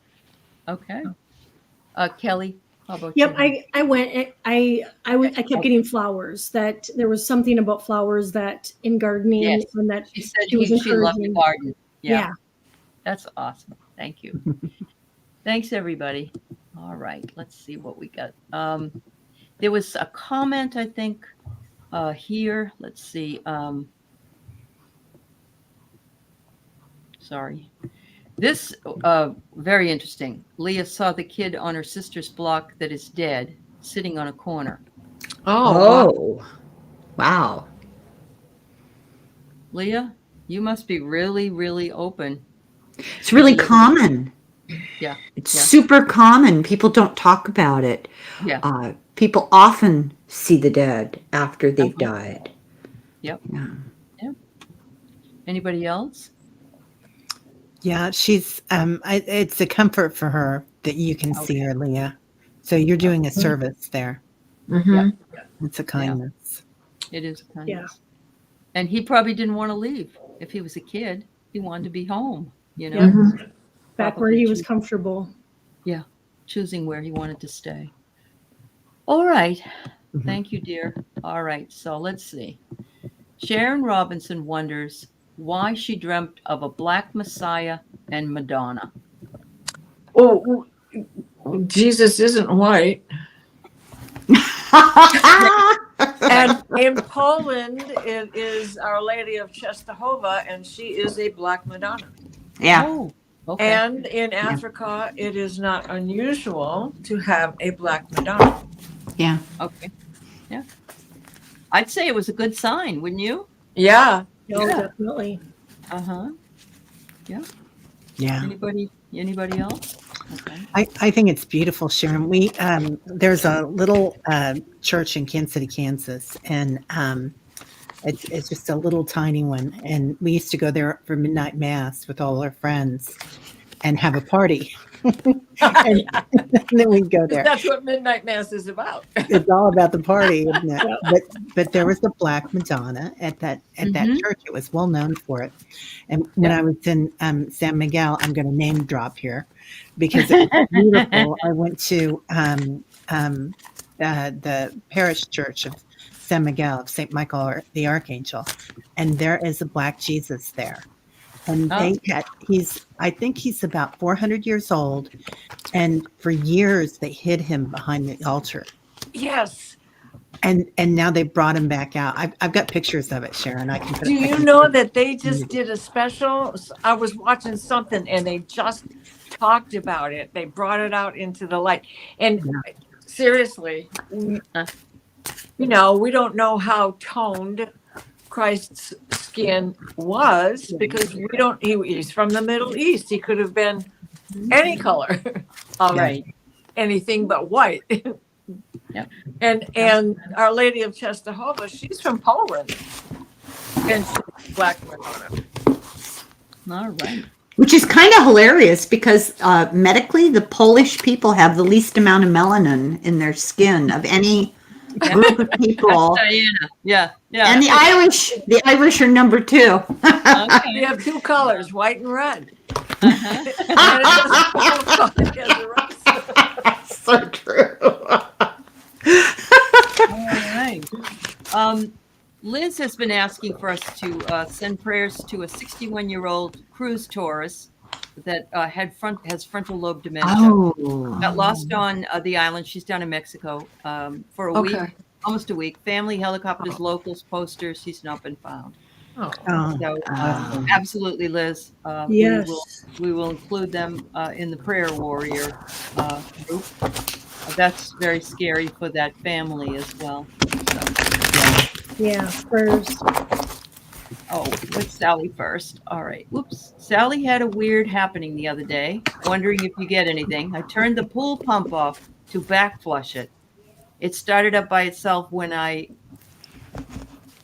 Okay. Kelly, how about Yep, you? I went. I kept getting flowers. That there was something about flowers that in gardening, Yes. and that She said she was she loved the encouraging. garden. Yeah. That's awesome. Thank you. Thanks, everybody. All right. Let's see what we got. There was a comment, I think, here. Let's see. Sorry. This very interesting. Leah saw the kid on her sister's block that is dead, sitting on a corner. Oh, wow. Oh, wow. Leah, you must be really, really open. It's really common. Yeah. It's Yeah. super common. People don't talk about it. Yeah. People often see the dead after they've died. Yep. Yeah. Yep. Anybody else? Yeah, she's it's a comfort for her that you can see her, Leah. So you're doing a service there. Mm-hmm. It's a kindness. It is kindness. Yeah. And he probably didn't want to leave. If he was a kid, he wanted to be home, you know? Mhm. Back where he was comfortable. Yeah. Choosing where he wanted to stay. All right. Mhm. Thank you, dear. All right. So let's see. Sharon Robinson wonders why she dreamt of a black Messiah and Madonna. Oh, Jesus isn't white. And in Poland, it is Our Lady of Czestochowa, and she is a black Madonna. Yeah. Oh, okay. And in Africa, it is not unusual to have a black Madonna. Yeah. Okay. Yeah. I'd say it was a good sign, wouldn't you? Yeah. No, Yeah. definitely. Uh-huh. Yeah. Anybody else? Okay. I think it's beautiful, Sharon. We there's a little church in Kansas City, Kansas, and it's just a little tiny one. And we used to go there for midnight mass with all our friends and have a party. and then we'd go there. That's what Midnight Mass is about. It's all about the party, isn't it? But there was the black Madonna at that church. It was well known for it. And when I was in San Miguel, I'm going to name drop here because it was beautiful. I went to the parish church of San Miguel of St. Michael the Archangel, and there is a black Jesus there. And I think he's about 400 years old. And for years they hid him behind the altar. Yes. And now they brought him back out. I've got pictures of it, Sharon. I can put Do you know that they just did a special? I was watching something and they just talked about it. They brought it out into the light. And seriously, you know, we don't know how toned Christ's skin was because he's from the Middle East. He could have been any color. All right. Anything but white. Yep. And Our Lady of Czestochowa, she's from Poland. And she's black Madonna. All right. Which is kind of hilarious because medically, the Polish people have the least amount of melanin in their skin of any group of people. Diana. Yeah. And the Irish are number 2. Okay. We have 2 colors, white and red. So true. All right. Liz has been asking for us to send prayers to a 61-year-old cruise tourist that has frontal lobe dementia. Oh. Got lost on the island. She's down in Mexico for a week, almost a week. Family, helicopters, locals, posters. He's not been found. So, absolutely, Liz. Yes. We will include them in the prayer warrior group. That's very scary for that family as well. Yeah, prayers. Oh, let's Sally first. All right. Whoops. Sally had a weird happening the other day. Wondering if you get anything. I turned the pool pump off to back flush it. It started up by itself when I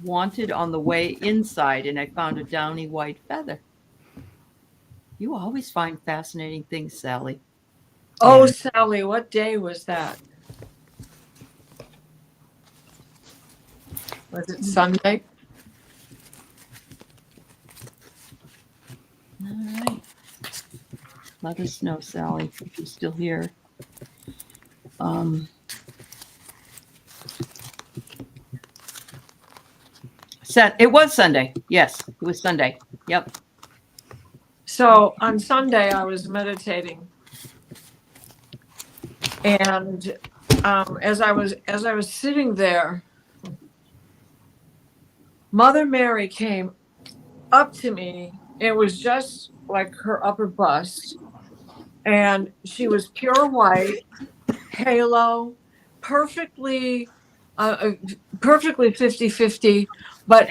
wanted on the way inside, and I found a downy white feather. You always find fascinating things, Sally. Oh, Sally, what day was that? Was it Sunday? All right. Let us know, Sally, if you're still here. It was Sunday. Yes, it was Sunday. Yep. So on Sunday, I was meditating, and as I was sitting there, Mother Mary came up to me. It was just like her upper bust, and she was pure white, halo, perfectly, perfectly 50-50. But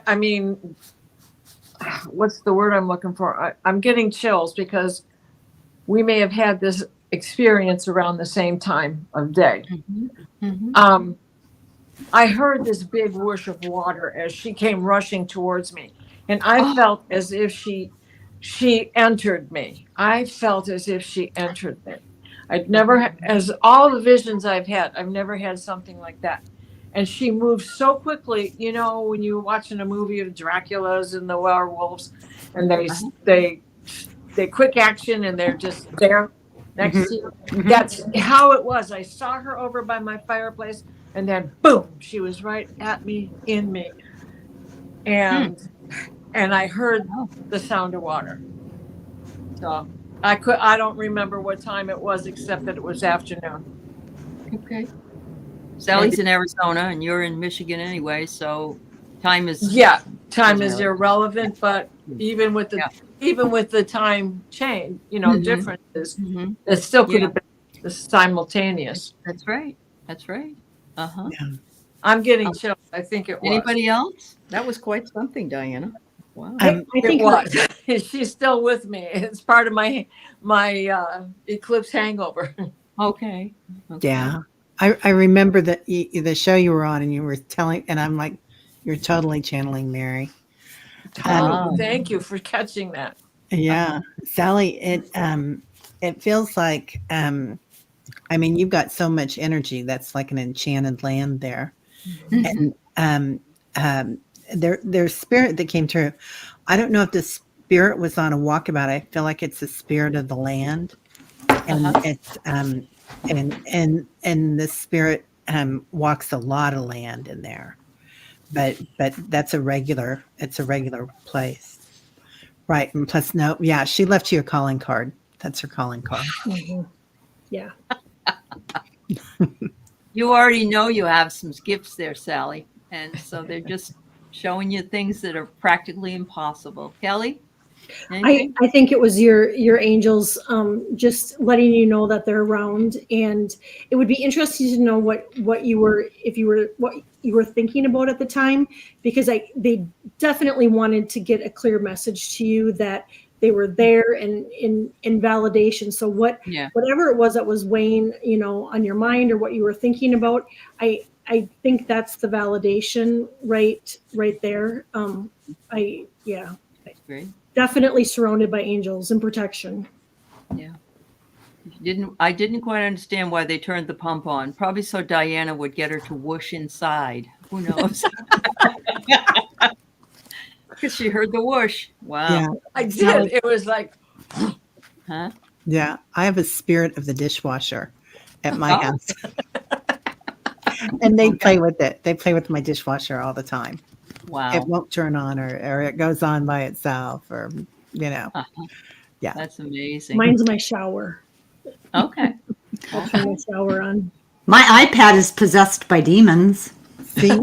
I mean, what's the word I'm looking for? I'm getting chills because we may have had this experience around the same time of day. I heard this big whoosh of water as she came rushing towards me, and I felt as if she entered me. I felt as if she entered me. I'd never, as all the visions I've had, I've never had something like that. And she moved so quickly. You know, when you're watching a movie of Dracula's and the werewolves, and they quick action and they're just there next to you. That's how it was. I saw her over by my fireplace, and then boom, she was right at me, in me, and I heard the sound of water. So I don't remember what time it was, except that it was afternoon. Okay. Sally's in Arizona and you're in Michigan anyway, so time is irrelevant. But even with the time change, differences, it still could have been simultaneous. That's right. Yeah. I'm getting chills. I think it was. Anybody else? That was quite something, Diana. Wow. I think it was. She's still with me. It's part of my eclipse hangover. Okay. Yeah. I remember that the show you were on and you were telling, and I'm like, you're totally channeling Mary. Thank you for catching that. Yeah. Sally, it feels like, I mean, you've got so much energy. That's like an enchanted land there. And there's spirit that came through. I don't know if the spirit was on a walkabout. I feel like it's the spirit of the land. And it's and the spirit walks a lot of land in there. But it's a regular place. Right. And plus she left you a calling card. That's her calling card. Yeah. You already know you have some gifts there, Sally. And so they're just showing you things that are practically impossible. Kelly? I think it was your angels just letting you know that they're around, and it would be interesting to know what you were thinking about at the time, because they definitely wanted to get a clear message to you that they were there and in validation. So whatever it was that was weighing, on your mind or what you were thinking about, I think that's the validation right there. That's great. Definitely surrounded by angels and protection. Yeah. I didn't quite understand why they turned the pump on. Probably so Diana would get her to whoosh inside. Who knows? Because she heard the whoosh. Wow. Yeah. I did. It was like, huh? Yeah. I have a spirit of the dishwasher at my house. And they play with it. They play with my dishwasher all the time. Wow. It won't turn on or it goes on by itself or, Yeah. That's amazing. Mine's my shower. Okay. I'll turn my shower on. My iPad is possessed by demons. See?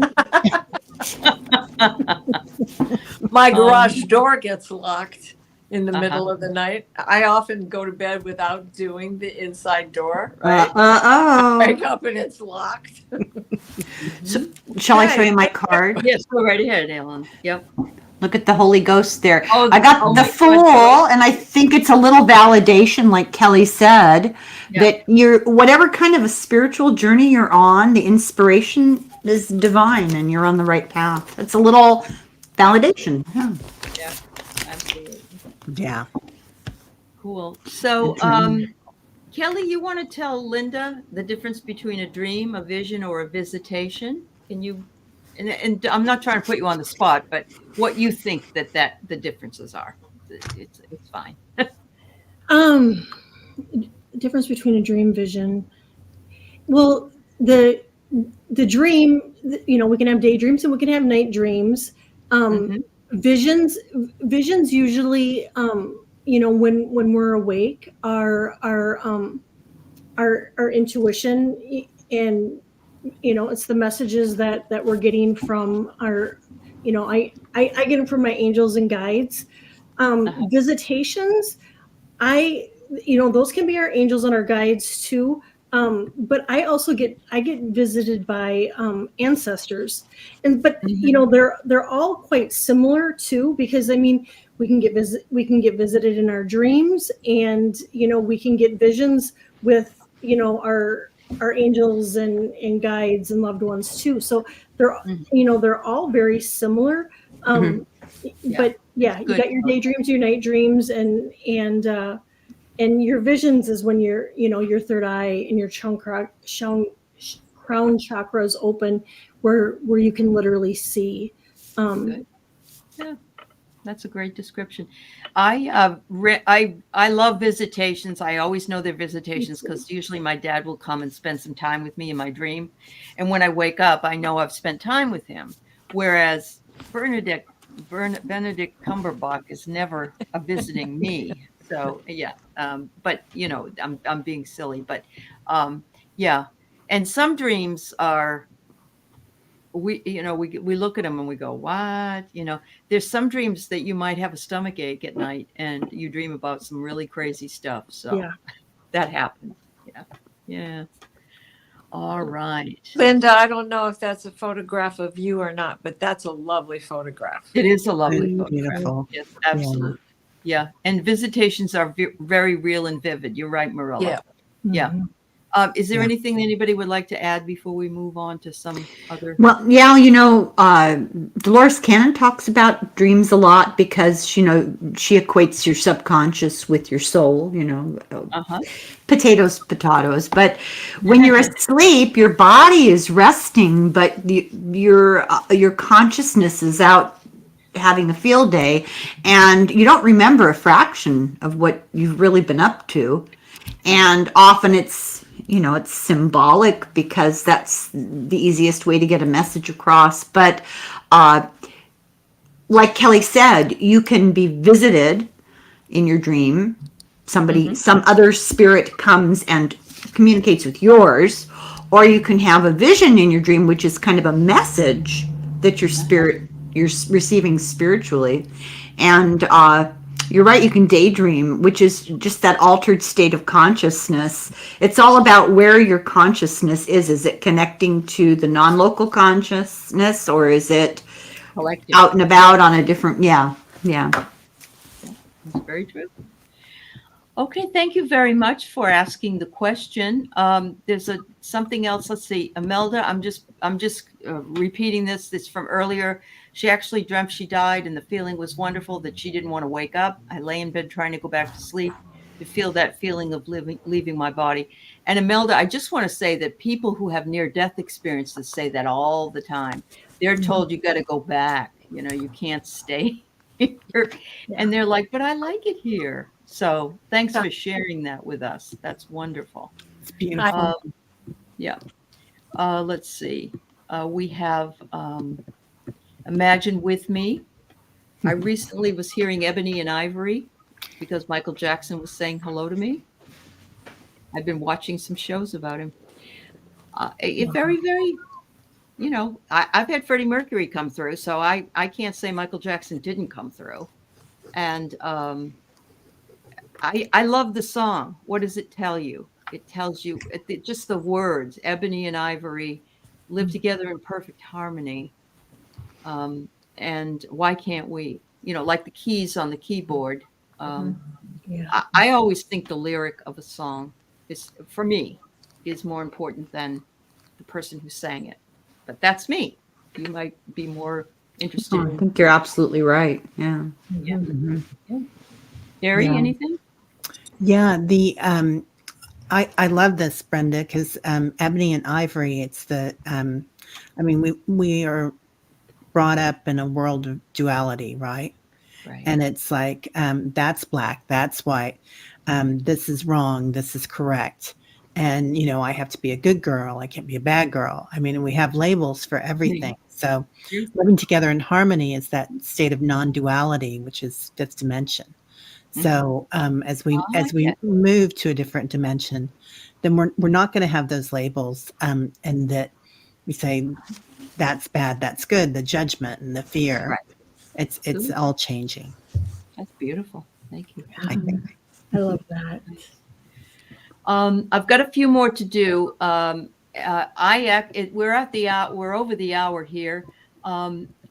my garage door gets locked in the middle of the night. I often go to bed without doing the inside door, right? I wake up and it's locked. So, shall I show you my card? Yes, go right ahead, Ellen. Yep. Look at the Holy Ghost there. Oh, I got the Fool, and I think it's a little validation, like Kelly said, that whatever kind of a spiritual journey you're on, the inspiration is divine and you're on the right path. It's a little validation. Yeah, absolutely. Yeah. Cool. So, Kelly, you want to tell Linda the difference between a dream, a vision, or a visitation? Can you? And I'm not trying to put you on the spot, but what you think that the differences are. It's fine. Difference between a dream, vision. Well, the dream, we can have daydreams and we can have night dreams. Visions usually, when we're awake, our intuition, and it's the messages that we're getting from our, I get them from my angels and guides. Visitations, those can be our angels and our guides too. But I also get visited by ancestors, but they're all quite similar too, because I mean we can get visited in our dreams, and we can get visions with our angels and guides and loved ones too. So they're all very similar. But yeah, you got your daydreams, your night dreams, and your visions is when your third eye and your crown chakra is open, where you can literally see. Yeah, that's a great description. I love visitations. I always know they're visitations because usually my dad will come and spend some time with me in my dream, and when I wake up, I know I've spent time with him. Whereas Benedict Cumberbatch is never visiting me. So yeah, but I'm being silly, but yeah. And some dreams are, we look at them and we go, what? There's some dreams that you might have a stomach ache at night and you dream about some really crazy stuff. So that happens. Yeah. All right. Linda, I don't know if that's a photograph of you or not, but that's a lovely photograph. It is a lovely photograph. Beautiful. Yes, absolutely. Yeah. And visitations are very real and vivid. You're right, Marilla. Yeah. Is there anything anybody would like to add before we move on to some other? Well, Dolores Cannon talks about dreams a lot because, she equates your subconscious with your soul, potatoes. But when you're asleep, your body is resting, but your consciousness is out having a field day, and you don't remember a fraction of what you've really been up to. And often it's symbolic because that's the easiest way to get a message across. But like Kelly said, you can be visited in your dream. Some other spirit comes and communicates with yours, or you can have a vision in your dream, which is kind of a message that you're receiving spiritually. And you're right, you can daydream, which is just that altered state of consciousness. It's all about where your consciousness is. Is it connecting to the non-local consciousness, or is it collective, out and about on a different, yeah. That's very true. Okay, thank you very much for asking the question. There's something else. Let's see, Imelda. I'm just repeating this. It's from earlier. She actually dreamt she died, and the feeling was wonderful that she didn't want to wake up. I lay in bed trying to go back to sleep to feel that feeling of leaving my body. And Imelda, I just want to say that people who have near-death experiences say that all the time. They're told you got to go back. You can't stay here. And they're like, but I like it here. So thanks for sharing that with us. That's wonderful. It's beautiful. Let's see. We have Imagine With Me. I recently was hearing Ebony and Ivory because Michael Jackson was saying hello to me. I've been watching some shows about him. Very, very, I've had Freddie Mercury come through, so I can't say Michael Jackson didn't come through. And I love the song. What does it tell you? It tells you just the words, Ebony and Ivory live together in perfect harmony. And why can't we? Like the keys on the keyboard. I always think the lyric of a song for me, is more important than the person who sang it. But that's me. You might be more interested. I think you're absolutely right. Yeah. Gary, anything? Yeah, I love this, Brenda, because Ebony and Ivory, it's we are brought up in a world of duality, right? And it's like, that's black, that's white, this is wrong, this is correct. And, I have to be a good girl, I can't be a bad girl. We have labels for everything. So living together in harmony is that state of non-duality, which is fifth dimension. So as we move to a different dimension, then we're not going to have those labels, and that we say that's bad, that's good, the judgment and the fear. It's all changing. That's beautiful. Thank you. I think. I love that. I've got a few more to do. We're over the hour here.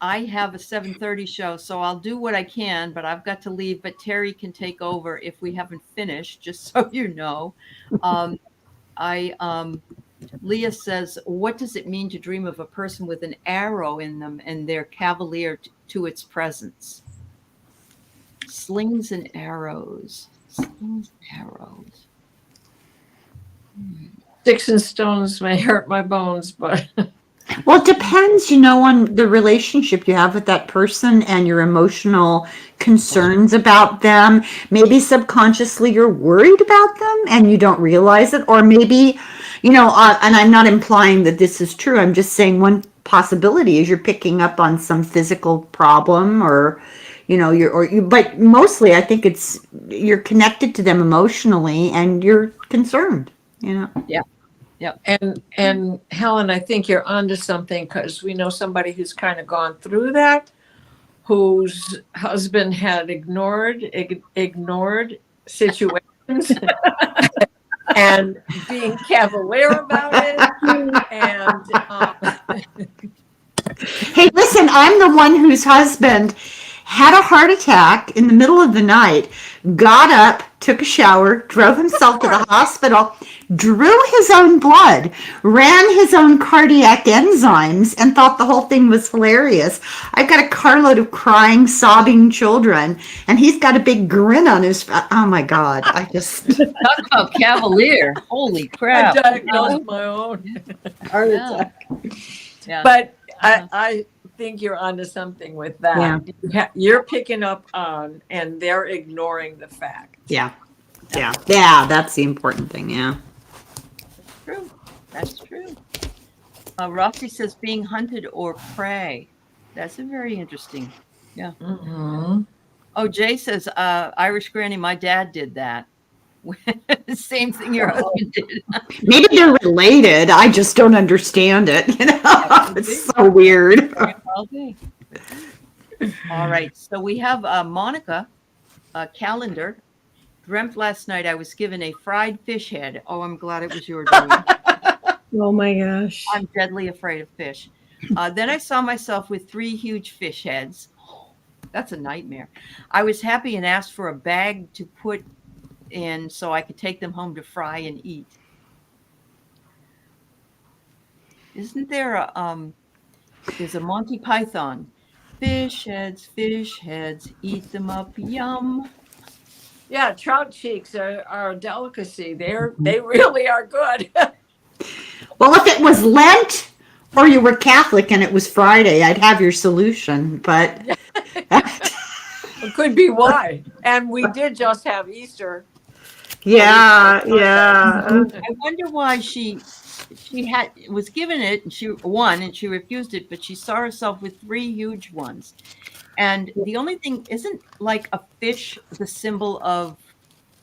I have a 7:30 show, so I'll do what I can, but I've got to leave. But Terry can take over if we haven't finished, just so you know. Leah says, what does it mean to dream of a person with an arrow in them and they're cavalier to its presence? Slings and arrows. Slings and arrows. Sticks and stones may hurt my bones, but Well, it depends, on the relationship you have with that person and your emotional concerns about them. Maybe subconsciously you're worried about them and you don't realize it. Or maybe, and I'm not implying that this is true. I'm just saying one possibility is you're picking up on some physical problem or, but mostly I think it's you're connected to them emotionally and you're concerned, Yeah. Yeah. and Helen, I think you're onto something because we know somebody who's kind of gone through that, whose husband had ignored situations and being cavalier about it. And Hey, listen, I'm the one whose husband had a heart attack in the middle of the night, got up, took a shower, drove himself to the hospital, drew his own blood, ran his own cardiac enzymes, and thought the whole thing was hilarious. I've got a carload of crying, sobbing children, and he's got a big grin on his face. Oh my God, I just... Talk about cavalier. Holy I crap. diagnosed my own heart Yeah. attack. Yeah. But I think you're onto something with that. You're picking up on, and they're ignoring the fact. Yeah, that's the important thing, yeah. True. That's true. Roxy says being hunted or prey. That's a very interesting. Yeah. Mm-hmm. Oh, Jay says, Irish Granny, my dad did that. Same thing your husband did. Maybe they're related. I just don't understand it. It's so weird. All right. So we have Monica calendar. Dreamt last night I was given a fried fish head. Oh, I'm glad it was your dream. Oh my gosh. I'm deadly afraid of fish. Then I saw myself with 3 huge fish heads. That's a nightmare. I was happy and asked for a bag to put in so I could take them home to fry and eat. Isn't there there's a Monty Python. Fish heads, eat them up, yum. Yeah, trout cheeks are a delicacy. They really are good. Well, if it was Lent or you were Catholic and it was Friday, I'd have your solution. But It could be why. And we did just have Easter. yeah. I wonder why she was given it and she won and she refused it, but she saw herself with 3 huge ones. And the only thing isn't like a fish the symbol of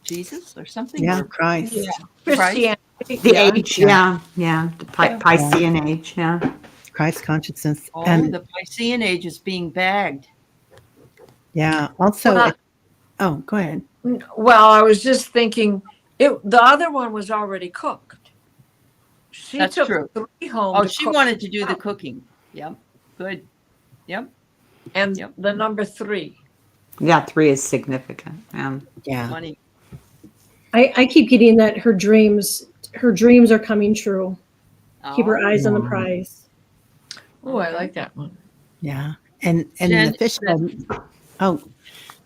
Jesus or something? Yeah, Or Christ. Christianity. The age, yeah. The Piscean age, yeah. Christ consciousness. Oh, And the Piscean age is being bagged. yeah, also, Well, go ahead. Well, I was just thinking, the other one was already cooked. She That's took true. 3 home. Oh, to she cook. wanted to do the cooking. Yep. Good. Yep. And Yep. the number 3. Yeah, 3 is significant. Yeah. Money. I keep getting that her dreams are coming true. Keep her Oh. eyes on the prize. Oh, I like that one. Yeah. And Jen, the fish head. Oh,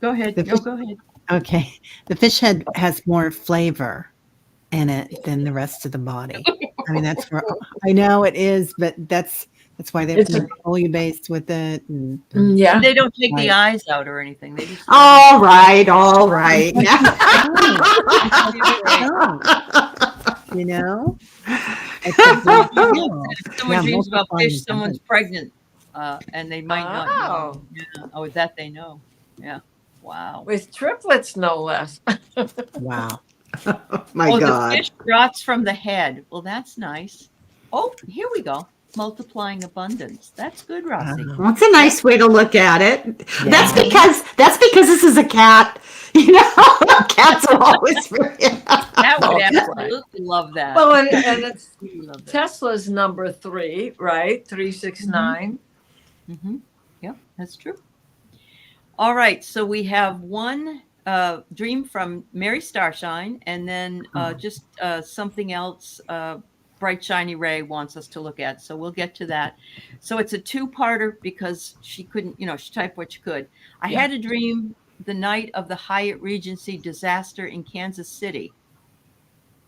Go ahead. The No, fish- go ahead. okay. The fish head has more flavor in it than the rest of the body. I mean, that's where I know it is, but that's why they It's put folio based with it. And, Yeah. They don't take the Right. eyes out or anything. They just All right. you know, If someone Yeah, dreams about multiplying fish, someone's pregnant, and they might not know. Oh. Yeah. Oh, that they know. Yeah. Wow. With triplets, no less. wow. My The God. fish rots from the head. Well, that's nice. Oh, here we go. multiplying abundance. That's good, Rossi. Well, it's a nice way to look at it. Yeah. That's because this is a cat. You know, cats are always very. That would absolutely love that. Well, and it's We love that. Tesla's number 3, right? 369. Mm-hmm. Yep, that's true. All right, so we have one dream from Mary Starshine, and then just something else Bright Shiny Ray wants us to look at. So we'll get to that. So it's a 2-parter because she couldn't, she typed what she could. I had a dream the night of the Hyatt Regency disaster in Kansas City.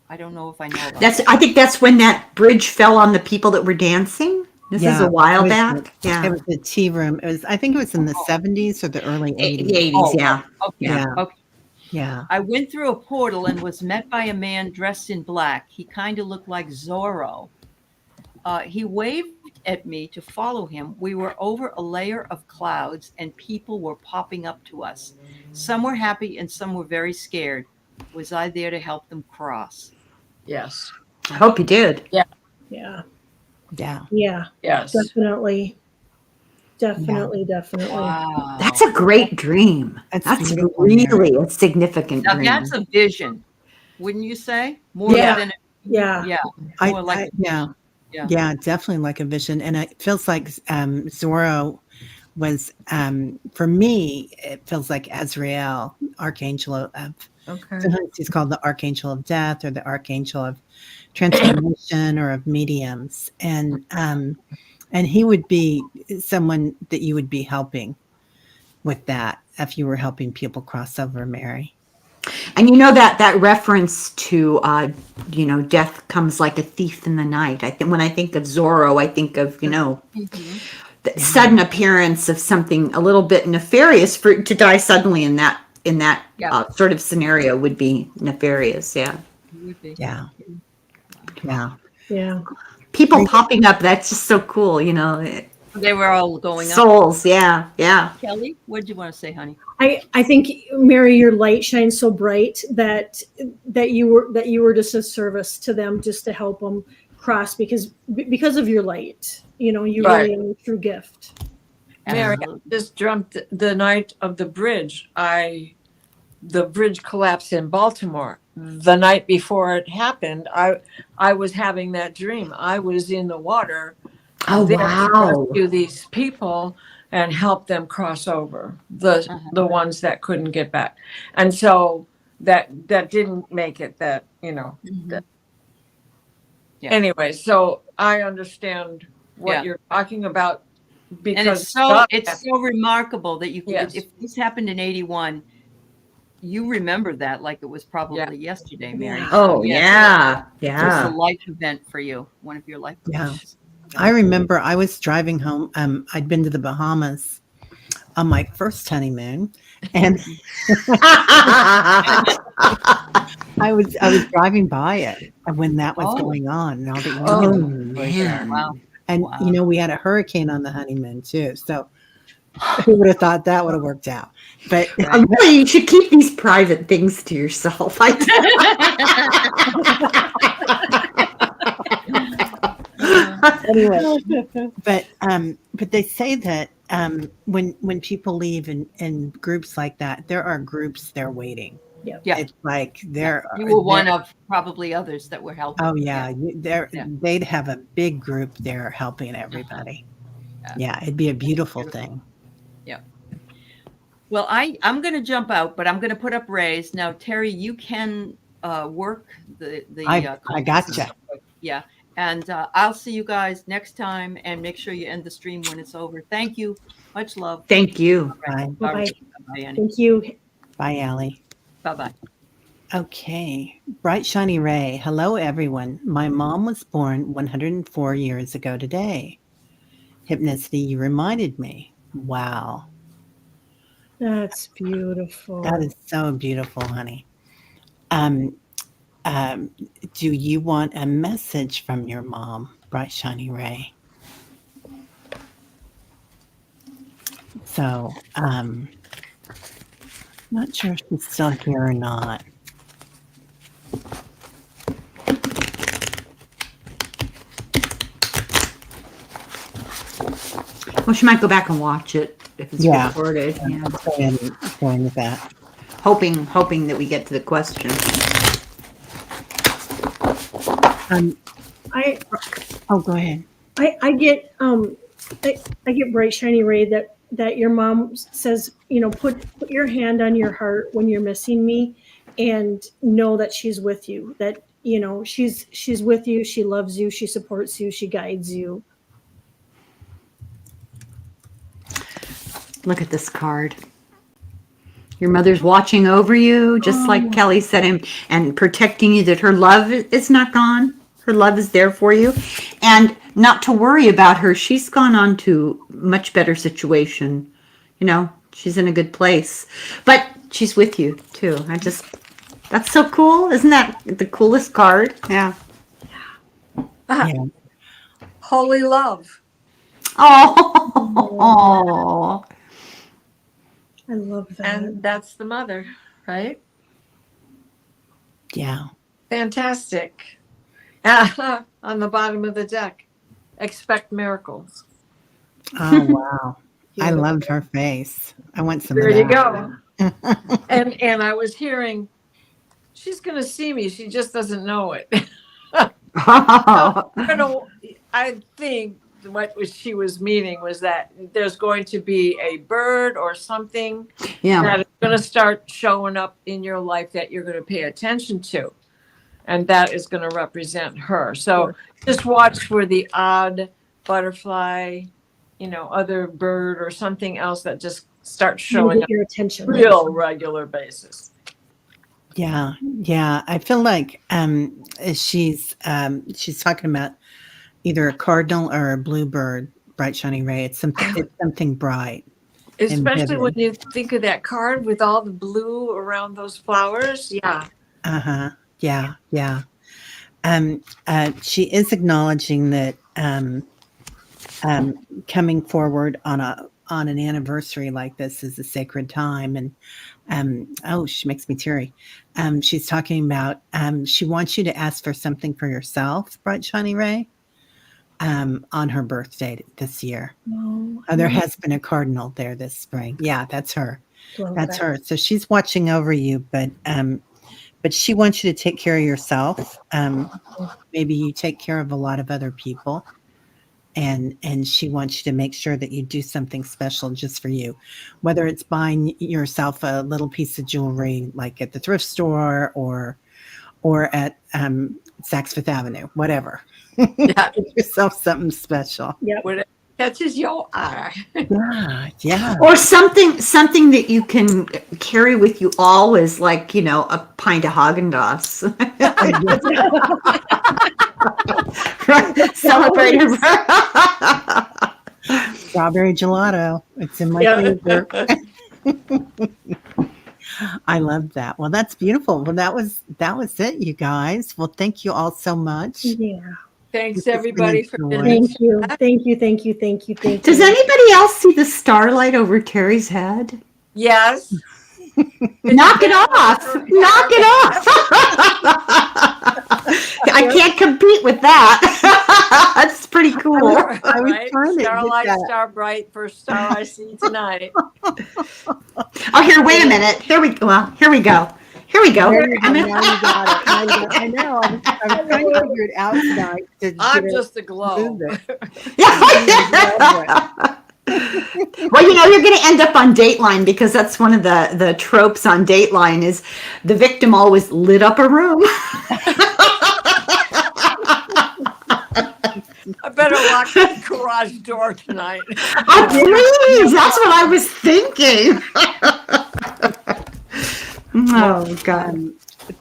I don't know if I know about that. I think that's when that bridge fell on the people that were dancing. This is a while back. It was the tea room. I think it was in the 70s or the early 80s. 80s, yeah. Okay. Yeah. Okay. Yeah. I went through a portal and was met by a man dressed in black. He kind of looked like Zorro. He waved at me to follow him. We were over a layer of clouds and people were popping up to us. Some were happy and some were very scared. Was I there to help them cross? Yes. I hope you did. Yeah. Yeah. Yeah. Yes. Definitely. Definitely. Wow. That's a great dream. That's beautiful, really a significant Now dream. that's a vision, wouldn't you say? More Yeah. than Yeah. more like Yeah, definitely like a vision. And it feels like Zorro was, for me, it feels like Azrael, Archangel of, Okay. sometimes he's called the Archangel of Death or the Archangel of Transformation or of Mediums. And he would be someone that you would be helping with that if you were helping people cross over, Mary. And that reference to death comes like a thief in the night. I think when I think of Zorro, I think of the sudden appearance of something a little bit nefarious. To die suddenly in that sort of scenario would be nefarious. Yeah. it would be. Yeah. Yeah. People popping up. That's just so cool. They were all going up. Souls. Yeah. Kelly, what did you want to say, honey? I think, Mary, your light shines so bright that you were just a service to them, just to help them cross because of your light. You Right. really are a true gift. Mary, I just dreamt the night of the bridge. The bridge collapsed in Baltimore. The night before it happened, I was having that dream. I was in the water. Oh, there to wow. rescue these people and help them cross over, the ones that couldn't get back. And so that didn't make it that. Yeah. Anyway, so I understand what you're talking about because And it's so remarkable that you can, Yes. if this happened in 81, you remember that like it was probably yesterday, Mary. Oh, So, yeah. It's a life event for you, one of your life events. I remember I was driving home. I'd been to the Bahamas on my first honeymoon, and I was driving by it when that was going on, and all the Oh, man. Wow. And we had a hurricane on the honeymoon too. So who would have thought that would have worked out? But Really, you should keep these private things to yourself. anyway, but they say that when people leave in groups like that, there are groups there waiting. Yeah. It's like You were one of probably others that were helping. Oh yeah, they'd have a big group there helping everybody. Yeah, it'd be a beautiful thing. Yeah. Well, I'm going to jump out, but I'm going to put up Ray's. Now, Terry, you can work the I gotcha. Yeah. And I'll see you guys next time, and make sure you end the stream when it's over. Thank you. Much love. Thank you. Bye. Bye-bye. Bye, Annie. Thank you. Bye, Aley. Bye-bye. Okay. Bright Shiny Ray. Hello, everyone. My mom was born 104 years ago today. Hypnicity, you reminded me. Wow. That's beautiful. That is so beautiful, honey. Do you want a message from your mom, Bright Shiny Ray? So, not sure if she's still here or not. Well, she might go back and watch it if it's Yeah. recorded. Yeah. Going with that. Hoping that we get to the question. I Go ahead. I get I get bright shiny ray that your mom says, put your hand on your heart when you're missing me, and know that she's with you. That she's with you. She loves you. She supports you. She guides you. Look at this card. Your mother's watching over you, just like Kelly said, and protecting you, that her love is not gone. Her love is there for you. And not to worry about her. She's gone on to much better situation. She's in a good place. But she's with you, too. That's so cool. Isn't that the coolest card? Yeah. Yeah. Holy love. Oh. I love that. And that's the mother, right? Yeah. Fantastic. On the bottom of the deck, expect miracles. Oh, wow. I loved her face. I want some There of you that. go. And I was hearing, she's going to see me. She just doesn't know it. I think what she was meaning was that there's going to be a bird or something that is going to start showing up in your life that you're going to pay attention to. And that is going to represent her. So just watch for the odd butterfly, other bird or something else that just starts showing up your attention. real regular basis. Yeah. Yeah. I feel like she's talking about either a cardinal or a bluebird, bright shining ray. It's something bright. Especially when you think of that card with all the blue around those flowers. Yeah. Uh-huh. Yeah. Yeah. She is acknowledging that coming forward on an anniversary like this is a sacred time. And she makes me teary. She's talking about she wants you to ask for something for yourself, bright shining ray. On her birthday this year. There has been a cardinal there this spring. Yeah, that's her. That's her. So she's watching over you, but she wants you to take care of yourself. Maybe you take care of a lot of other people, and she wants you to make sure that you do something special just for you, whether it's buying yourself a little piece of jewelry, like at the thrift store or at Saks Fifth Avenue, whatever. Yeah. Get yourself something special. Yeah. Whatever catches your eye. Yeah. Or something that you can carry with you always, like, a pint of Haagen-Dazs. Celebrate her. Strawberry gelato. It's in my freezer. I love that. Well, that's beautiful. Well, that was it, you guys. Well, thank you all so much. Yeah. Thanks everybody for Thank you. Thank you. Thank you. Thank you. Thank you. Does anybody else see the starlight over Terry's head? Yes. Knock it off. Knock it off. I can't compete with that. That's pretty cool. I was Right? trying to Starlight, get that. star bright, first star I see tonight. Oh, here, wait a minute. Here we go. There you go. Now you I'm in- got it. I know. I was trying to figure it out tonight. I'm just a glow. Well, you're going to end up on Dateline, because that's one of the tropes on Dateline is the victim always lit up a room. I better lock the garage door tonight. Oh, please. That's what I was thinking. Oh, God.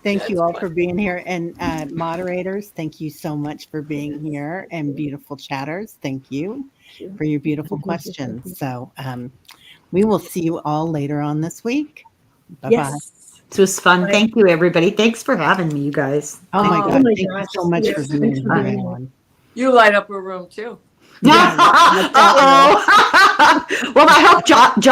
Thank you all for being here. And moderators, thank you so much for being here. And beautiful chatters, thank you for your beautiful questions. So we will see you all later on this week. Bye-bye. Yes. This was fun. Thank you, everybody. Thanks for having me, you guys. Oh my Oh God. my Thank gosh. you so much Yes, for being thanks for being here. You light up a room too. Uh-oh. Well, I hope John